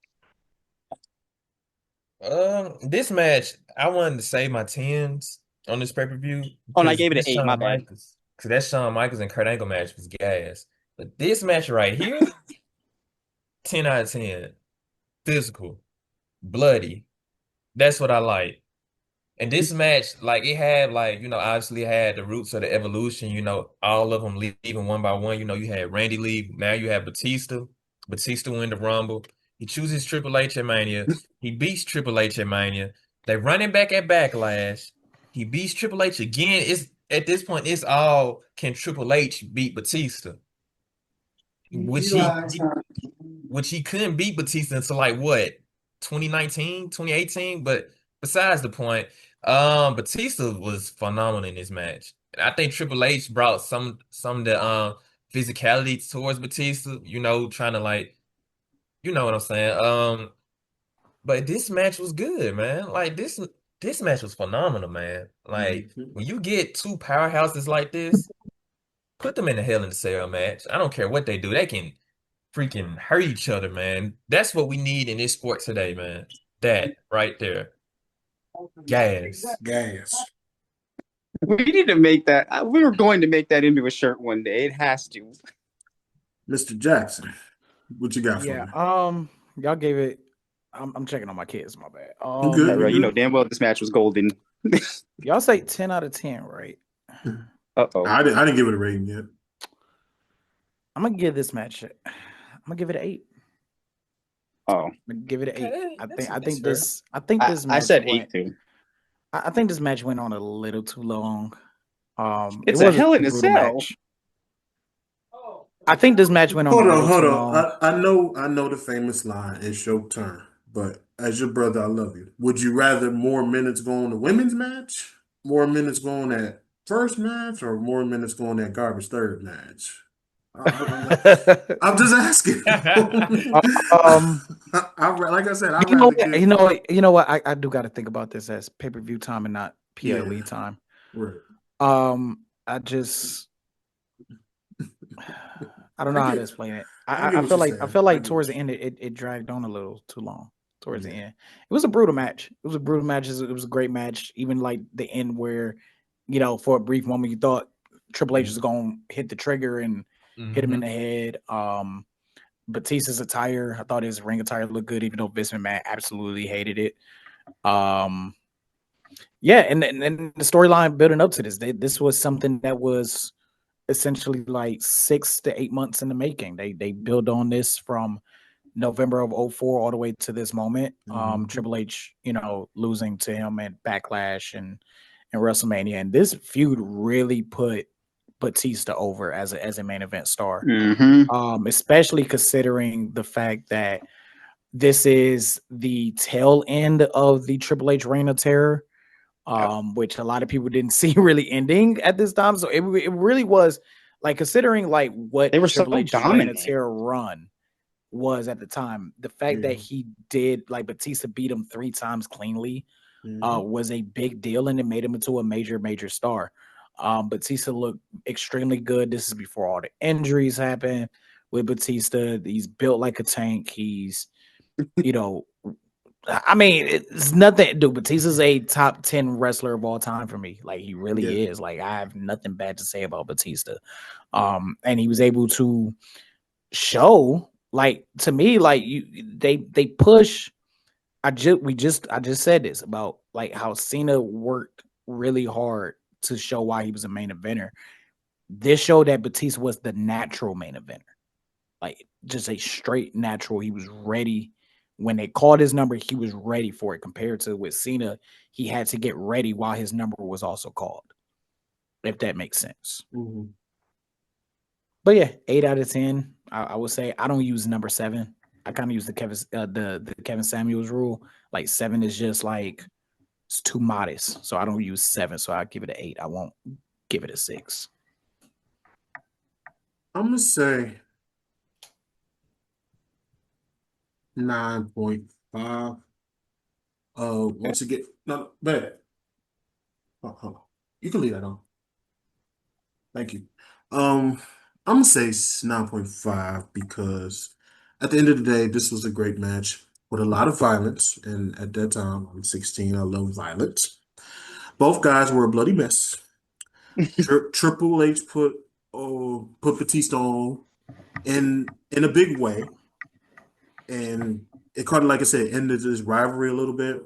Speaker 3: This match, I wanted to save my tens on this pay-per-view
Speaker 4: Oh, and I
Speaker 3: because
Speaker 4: gave it an 8. My bad.
Speaker 3: That Shawn Michaels and Kurt Angle match was gas. But this match right here, 10 out of 10. Physical, bloody. That's what I like. And this match, like it had, like, obviously it had the roots of the evolution, all of them leaving one by one. You had Randy leave. Now you have Batista. Batista win the Rumble. He chooses Triple H at Mania. He beats Triple H at Mania. They run him back at Backlash. He beats Triple H again. It's at this point, it's all can Triple H beat Batista? Which he couldn't beat Batista until like what, 2019, 2018. But besides the point, Batista was phenomenal in this match. I think Triple H brought some of the physicality towards Batista, trying to, like, you know what I'm saying. But this match was good, man. Like this match was phenomenal, man. Like
Speaker 1: Mm-hmm.
Speaker 3: when you get two powerhouses like this, put them in a Hell in a Cell match. I don't care what they do. They can freaking hurt each other, man. That's what we need in this sport today, man. That right there. Gas.
Speaker 1: Gas.
Speaker 4: We need to make that. We were going to make that into a shirt one day. It has to.
Speaker 1: Mr. Jackson, what you got for
Speaker 2: Yeah.
Speaker 1: me?
Speaker 2: Y'all gave it. I'm checking on my kids. My bad.
Speaker 1: You good?
Speaker 4: Tyrell, you know
Speaker 1: good?
Speaker 4: damn well this match was golden.
Speaker 2: Y'all say 10 out of 10, right?
Speaker 4: Uh-oh.
Speaker 1: I didn't give it a rating yet.
Speaker 2: I'm gonna give this match. I'm gonna give it an 8.
Speaker 4: Oh,
Speaker 2: I'm gonna give it an 8.
Speaker 3: Okay,
Speaker 2: I think
Speaker 3: fair.
Speaker 2: this. I think this match.
Speaker 4: I said
Speaker 2: went,
Speaker 4: 8 too.
Speaker 2: I think this match went on a little too long.
Speaker 4: It's
Speaker 2: it
Speaker 4: a
Speaker 2: was
Speaker 4: Hell in a
Speaker 2: brutal
Speaker 4: Cell.
Speaker 2: match. I think this match went on a
Speaker 1: Hold on,
Speaker 2: little
Speaker 1: hold
Speaker 2: too
Speaker 1: on.
Speaker 2: long.
Speaker 1: I know the famous line, "It's your turn." But as your brother, I love you. Would you rather more minutes go on the women's match, more minutes go on that first match, or more minutes go on that garbage third match? I'm just asking.
Speaker 2: um,
Speaker 1: Like I said, I'd
Speaker 2: you know,
Speaker 1: rather
Speaker 2: what-
Speaker 1: get
Speaker 2: you know what? I do got to think about this as pay-per-view time and not PLE
Speaker 1: yeah,
Speaker 2: time.
Speaker 1: right.
Speaker 2: I just I don't
Speaker 1: I
Speaker 2: know how to
Speaker 1: get
Speaker 2: explain it.
Speaker 1: I get
Speaker 2: I
Speaker 1: what
Speaker 2: feel
Speaker 1: you're
Speaker 2: like
Speaker 1: saying. I get
Speaker 2: towards
Speaker 1: what
Speaker 2: the end it dragged on a little too long. Towards the
Speaker 1: you.
Speaker 2: end, it was a brutal match. It was a brutal match. It was a great match. Even like the end where, for a brief moment you thought Triple H
Speaker 1: Yeah.
Speaker 2: was gonna hit the trigger and hit him in the head. Batista's attire, I thought his ring attire looked good, even though Vince McMahon absolutely hated it. Yeah, and the storyline building up to this was something that was essentially like 6 to 8 months in the making. They build on this from November of 04 all the way to this moment.
Speaker 1: Mhm.
Speaker 2: Triple H, losing to him at Backlash and WrestleMania. And this feud really put Batista over as a main event star. Especially considering the fact that this is the tail end of the Triple H reign of terror, which a lot of people didn't see really ending at this time. So it really was like, considering like what
Speaker 6: They were so
Speaker 2: Triple H's reign of
Speaker 6: dominant.
Speaker 2: terror run was at the time, the fact that
Speaker 1: Yeah.
Speaker 2: he did, like, Batista beat him 3 times cleanly
Speaker 1: Mhm.
Speaker 2: was a big deal, and it made him into a major star. Batista looked extremely good. This is before all the injuries happened with Batista. He's built like a tank. He's, I mean, it's nothing. Dude, Batista's a top 10 wrestler of all time for me. Like, he really
Speaker 1: Yeah.
Speaker 2: is. Like, I have nothing bad to say about Batista. And he was able to show, like, to me, like, they push. I just said this about like how Cena worked really hard to show why he was a main eventer. This showed that Batista was the natural main eventer, like just a straight natural. He was ready when they called his number. He was ready for it. Compared to with Cena, he had to get ready while his number was also called. If that makes sense.
Speaker 1: Mhm.
Speaker 2: But yeah, 8 out of 10. I would say I don't use number 7. I kind of use the Kevin Samuels rule. Like 7 is just like, it's too modest, so I don't use 7. So I give it an 8. I won't give it a 6.
Speaker 1: I'm gonna say 9.5. Once again, no, babe. Hold on. You can leave that on. Thank you. I'm gonna say 9.5 because at the end of the day, this was a great match with a lot of violence. And at that time, I'm 16. I love violence. Both guys were a bloody mess. Triple H put Batista on in a big way, and it kind of, like I said, ended this rivalry a little bit.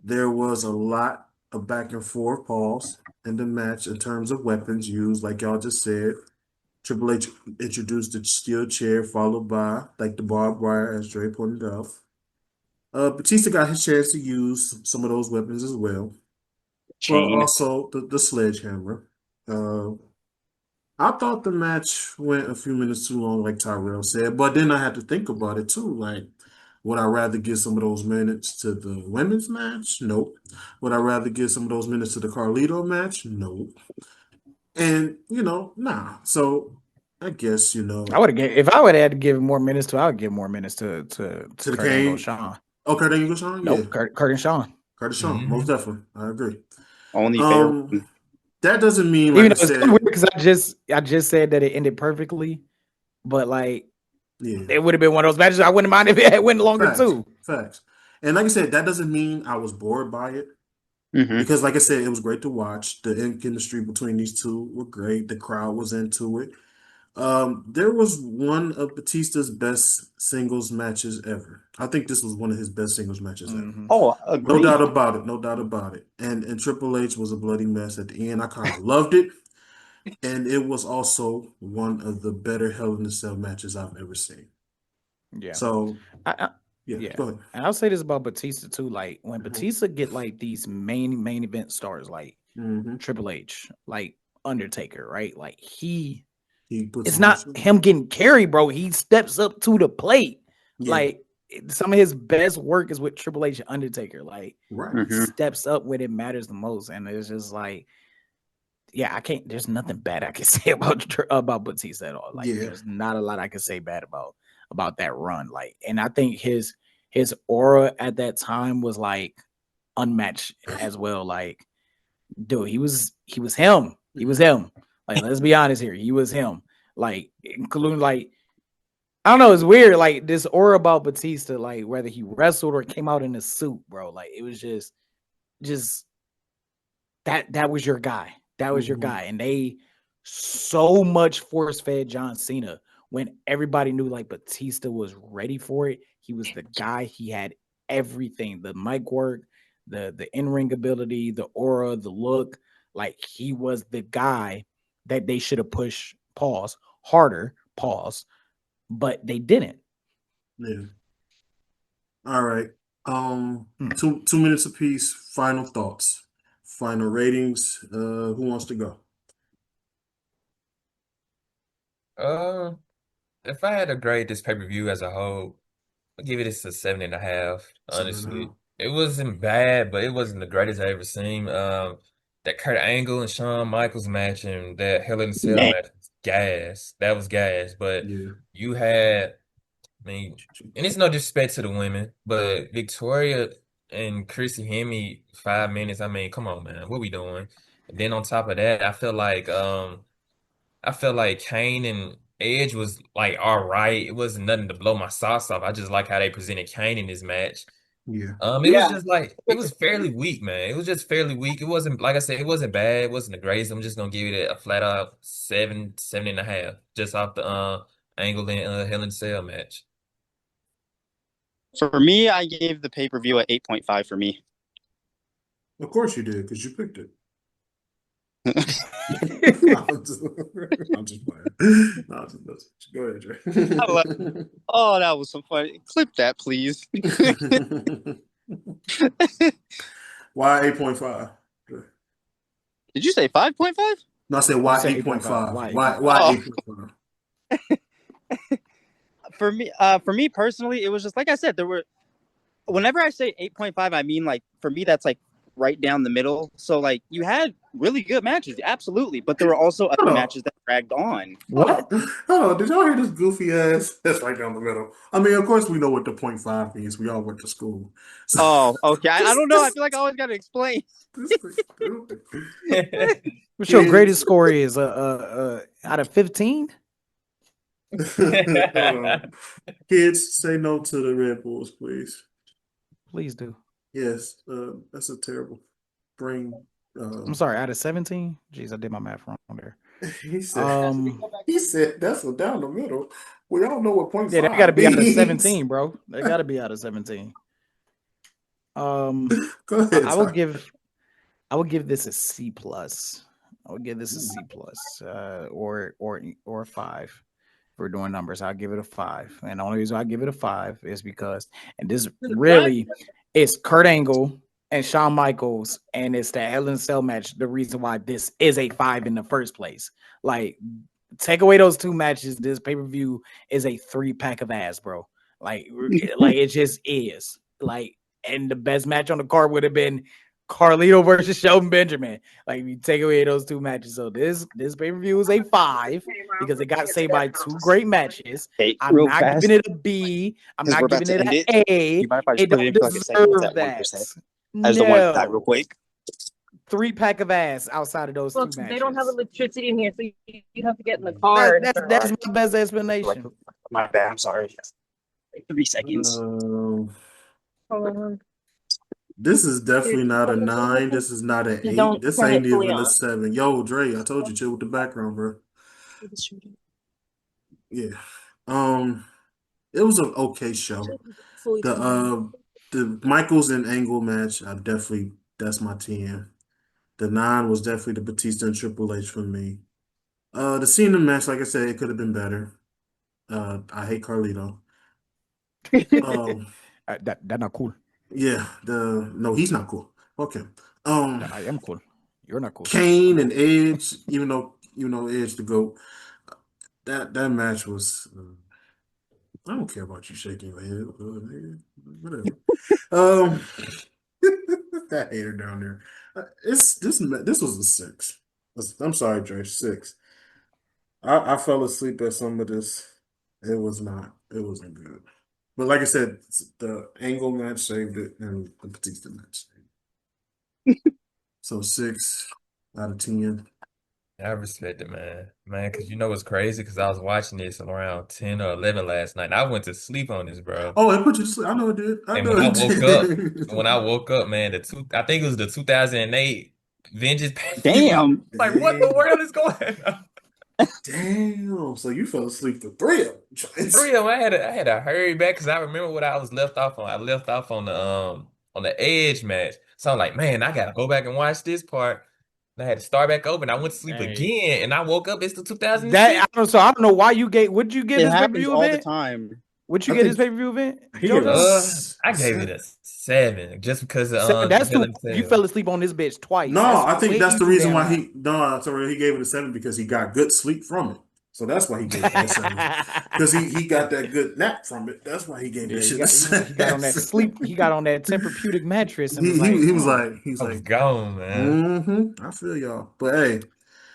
Speaker 1: There was a lot of back and forth pause in the match in terms of weapons used, like y'all just said. Triple H introduced the steel chair, followed by like the barbed wire, as Dre pointed out. Batista got his chance to use some of those weapons as well. Well,
Speaker 4: Chain.
Speaker 1: also the sledgehammer. Uh, I thought the match went a few minutes too long, like Tyrell said, but then I had to think about it too. Like, would I rather give some of those minutes to the women's match? Nope. Would I rather give some of those minutes to the Carlito match? Nope. And nah. So I guess
Speaker 2: I would have if I would have had to give more minutes to, I would give more minutes to
Speaker 1: to the
Speaker 2: Kurt Angle,
Speaker 1: Kane.
Speaker 2: Sean.
Speaker 1: Okay, there you go, Sean. Yeah,
Speaker 2: Nope, Kurt and Sean.
Speaker 1: Curtis Sean, most definitely. I agree.
Speaker 4: Only fair.
Speaker 1: Um, that doesn't mean, like
Speaker 2: Even
Speaker 1: I
Speaker 2: though it's kind of weird
Speaker 1: said,
Speaker 2: because I just said that it ended perfectly, but like
Speaker 1: yeah.
Speaker 2: it would have been one of those matches I wouldn't mind if it had went longer
Speaker 1: Facts,
Speaker 2: too.
Speaker 1: facts. And like I said, that doesn't mean I was bored by it
Speaker 4: Mm-hmm.
Speaker 1: because, like I said, it was great to watch. The chemistry between these two were great. The crowd was into it. There was one of Batista's best singles matches ever. I think this was one of his best singles matches ever.
Speaker 2: Mhm.
Speaker 4: Oh,
Speaker 1: No doubt
Speaker 4: agreed.
Speaker 1: about it. No doubt about it. And Triple H was a bloody mess at the end. I kind of loved it. And it was also one of the better Hell in a Cell matches I've ever seen.
Speaker 2: Yeah.
Speaker 1: So,
Speaker 2: I,
Speaker 1: yeah, go ahead.
Speaker 2: and I'll say this about Batista too. Like when
Speaker 1: Mhm.
Speaker 2: Batista get like these main event stars, like
Speaker 1: Mm-hmm.
Speaker 2: Triple H, like Undertaker, right? Like he
Speaker 1: He puts
Speaker 2: It's
Speaker 1: him on
Speaker 2: not
Speaker 1: show.
Speaker 2: him getting carried, bro. He steps up to the plate.
Speaker 1: Yeah.
Speaker 2: Like some of his best work is with Triple H and Undertaker. Like
Speaker 1: Right.
Speaker 2: he steps up when it matters the most, and it's just like, yeah, I can't. There's nothing bad I can say about Batista at all. Like
Speaker 1: Yeah.
Speaker 2: there's not a lot I can say bad about that run. Like, and I think his aura at that time was like unmatched as well. Like, dude, he was him. He was him. Like, let's be honest here. He was him. Like, including like, I don't know, it's weird. Like this aura about Batista, like whether he wrestled or came out in a suit, bro. Like it was just that was your guy. That was your guy. And they so much force fed John Cena when everybody knew like Batista was ready for it. He was the guy. He had everything, the mic work, the in-ring ability, the aura, the look. Like he was the guy that they should have pushed harder, but they didn't.
Speaker 1: Yeah. All right. 2 minutes apiece. Final thoughts. Final ratings. Who wants to go?
Speaker 3: If I had to grade this pay-per-view as a whole, I'll give it a 7.5. Honestly,
Speaker 1: 7.5.
Speaker 3: it wasn't bad, but it wasn't the greatest I ever seen. That Kurt Angle and Shawn Michaels match and that Hell in a Cell match was gas. That was gas. But
Speaker 1: Yeah.
Speaker 3: you had, I mean, and it's no disrespect to the women, but Victoria and Chrissy Hemme 5 minutes. I mean, come on, man, what we doing? And then on top of that, I felt like Kane and Edge was like all right. It wasn't nothing to blow my socks off. I just like how they presented Kane in this match.
Speaker 1: Yeah.
Speaker 3: It was just like it was fairly weak, man. It was just fairly weak. It wasn't, like I said, it wasn't bad. It wasn't the greatest. I'm just gonna give it a flat out 7.5, just off the Angle and Hell in a Cell match.
Speaker 4: For me, I gave the pay-per-view a 8.5 for me.
Speaker 1: Of course you did, because you picked it. I'm just playing. No, go ahead, Dre.
Speaker 4: Oh, that was so funny. Clip that, please.
Speaker 1: Why 8.5?
Speaker 4: Did you say 5.5?
Speaker 1: No, I said why
Speaker 2: said
Speaker 1: 8.5?
Speaker 2: 8.5.
Speaker 1: Why 8.5?
Speaker 4: For me personally, it was just like I said, there were, whenever I say 8.5, I mean like for me that's like right down the middle. So like you had really good matches, absolutely, but there were also other matches that dragged on.
Speaker 2: What?
Speaker 1: Hold on, did y'all hear this goofy ass? That's right down the middle. I mean, of course we know what the 0.5 means. We all went to school. So,
Speaker 4: Oh, okay. I don't know. I feel like I always got to explain.
Speaker 1: this is stupid.
Speaker 2: What's your greatest score is out of 15?
Speaker 1: Hold on. Kids, say no to the Red Bulls, please.
Speaker 2: Please do.
Speaker 1: Yes, that's a terrible brain.
Speaker 2: I'm sorry, out of 17? Jeez, I did my math wrong there.
Speaker 1: He said that's a down the middle. We all know what 0.5
Speaker 2: yeah, they got to be out of
Speaker 1: means.
Speaker 2: 17, bro. They got to be out of 17.
Speaker 1: Go ahead.
Speaker 2: I will give this a C plus. I would give this a C plus, or a 5. If we're doing numbers, I'll give it a 5. And the only reason I give it a 5 is because, and this really is Kurt Angle and Shawn Michaels, and it's the Hell in a Cell match. The reason why this is a 5 in the first place, like, take away those 2 matches, this pay-per-view is a 3-pack of ass, bro. Like it just is. Like, and the best match on the card would have been Carlito versus Shelton Benjamin. Like, if you take away those 2 matches, so this pay-per-view is a 5 because it got saved by 2 great matches.
Speaker 4: Hey,
Speaker 2: I'm not giving it a B. I'm not giving it an A.
Speaker 4: You mind if I just
Speaker 2: It
Speaker 4: put
Speaker 2: don't
Speaker 4: it in for like a second? It's
Speaker 2: deserve
Speaker 4: at
Speaker 2: that.
Speaker 4: 1%. I just don't want that real quick.
Speaker 2: 3-pack of ass outside of those 2 matches.
Speaker 7: They don't have electricity in here, so you have to get in the car.
Speaker 2: That's my best explanation.
Speaker 4: My bad. I'm sorry. 3 seconds.
Speaker 1: This is definitely not a 9. This is not an 8. This ain't even a 7. Yo, Dre, I told you, chill with the background, bro. Yeah. It was an okay show. The Michaels and Angle match, that's my 10. The 9 was definitely the Batista and Triple H for me. The Cena match, like I said, it could have been better. I hate Carlito.
Speaker 2: That's not cool.
Speaker 1: Yeah, no, he's not cool. Okay.
Speaker 2: I am cool. You're not cool.
Speaker 1: Kane and Edge, even though Edge the GOAT. that match was. I don't care about you shaking your head, nigga. Whatever. Um, that hater down there. It's this. This was a 6. I'm sorry, Dre. 6. I fell asleep at some of this. It was not. It wasn't good. But like I said, the Angle match saved it, and the Batista match saved it. So 6 out of 10.
Speaker 3: I respect it, man. Man, because you know what's crazy? Because I was watching this around 10 or 11 last night. And I went to sleep on this, bro.
Speaker 1: Oh, it put you to sleep. I know it did. I
Speaker 3: And
Speaker 1: know
Speaker 3: when I
Speaker 1: it
Speaker 3: woke up,
Speaker 1: did.
Speaker 3: man, I think it was the 2008 Vengeance pay-per-view.
Speaker 4: Damn.
Speaker 3: Like, what the world is going on?
Speaker 1: Damn. So you fell asleep for 3 of them.
Speaker 3: 3 of them, I had to hurry back because I remember what I was left off on. I left off on the Edge match. So I'm like, man, I gotta go back and watch this part. And I had to start back over, and I went to sleep
Speaker 2: Hey.
Speaker 3: again, and I woke up. It's the 2006.
Speaker 2: I don't know why you gave. Would you give
Speaker 4: It
Speaker 2: this pay per
Speaker 4: happens
Speaker 2: view
Speaker 4: all the
Speaker 2: event?
Speaker 4: time.
Speaker 2: Would you
Speaker 1: I
Speaker 2: get this
Speaker 1: think-
Speaker 2: pay per view event?
Speaker 1: He gave
Speaker 2: Jojo?
Speaker 3: I gave it a 7 just because of
Speaker 2: That's
Speaker 3: Hell
Speaker 2: too.
Speaker 3: in a
Speaker 2: You
Speaker 3: Cell.
Speaker 2: fell asleep on this bitch twice.
Speaker 1: No,
Speaker 2: That's
Speaker 1: I think
Speaker 2: way
Speaker 1: that's the
Speaker 2: too
Speaker 1: reason
Speaker 2: damn
Speaker 1: why
Speaker 2: high.
Speaker 1: he gave it a 7 because he got good sleep from it. So that's why he gave it that 7. Because he got that good nap from it. That's why he gave
Speaker 2: Yeah,
Speaker 1: that shit
Speaker 2: he
Speaker 1: a 7.
Speaker 2: he got on that sleep. He got on that Tempur-Pedic mattress and
Speaker 1: He
Speaker 2: was like,
Speaker 1: was
Speaker 2: "Oh."
Speaker 1: like
Speaker 3: I was gone, man.
Speaker 1: I feel y'all. But hey,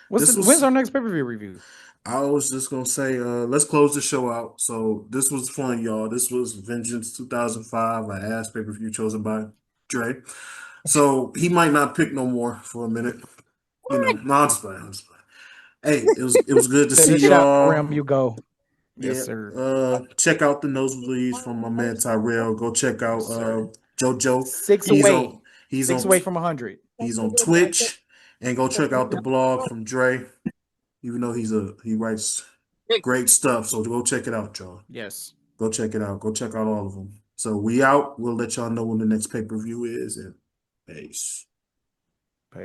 Speaker 2: When's our next pay per view review?
Speaker 1: I was just gonna say, let's close the show out. So this was fun, y'all. This was Vengeance 2005, an ass pay-per-view chosen by Dre. So he might not pick no more for a minute. You know, no, I'm just playing. Hey, it was good to see
Speaker 2: Finish out
Speaker 1: y'all.
Speaker 2: ram you go.
Speaker 1: Yeah.
Speaker 2: Yes, sir.
Speaker 1: Check out the nosebleeds from my man Tyrell. Go check out Jojo.
Speaker 2: 6
Speaker 1: He's
Speaker 2: away.
Speaker 1: on. He's
Speaker 2: 6
Speaker 1: on.
Speaker 2: away from 100.
Speaker 1: He's on Twitch, and go check out the blog from Dre. Even though he writes great stuff, so go check it out, y'all.
Speaker 2: Yes.
Speaker 1: Go check it out. Go check out all of them. So we out. We'll let y'all know when the next pay-per-view is, and peace.
Speaker 2: Peace.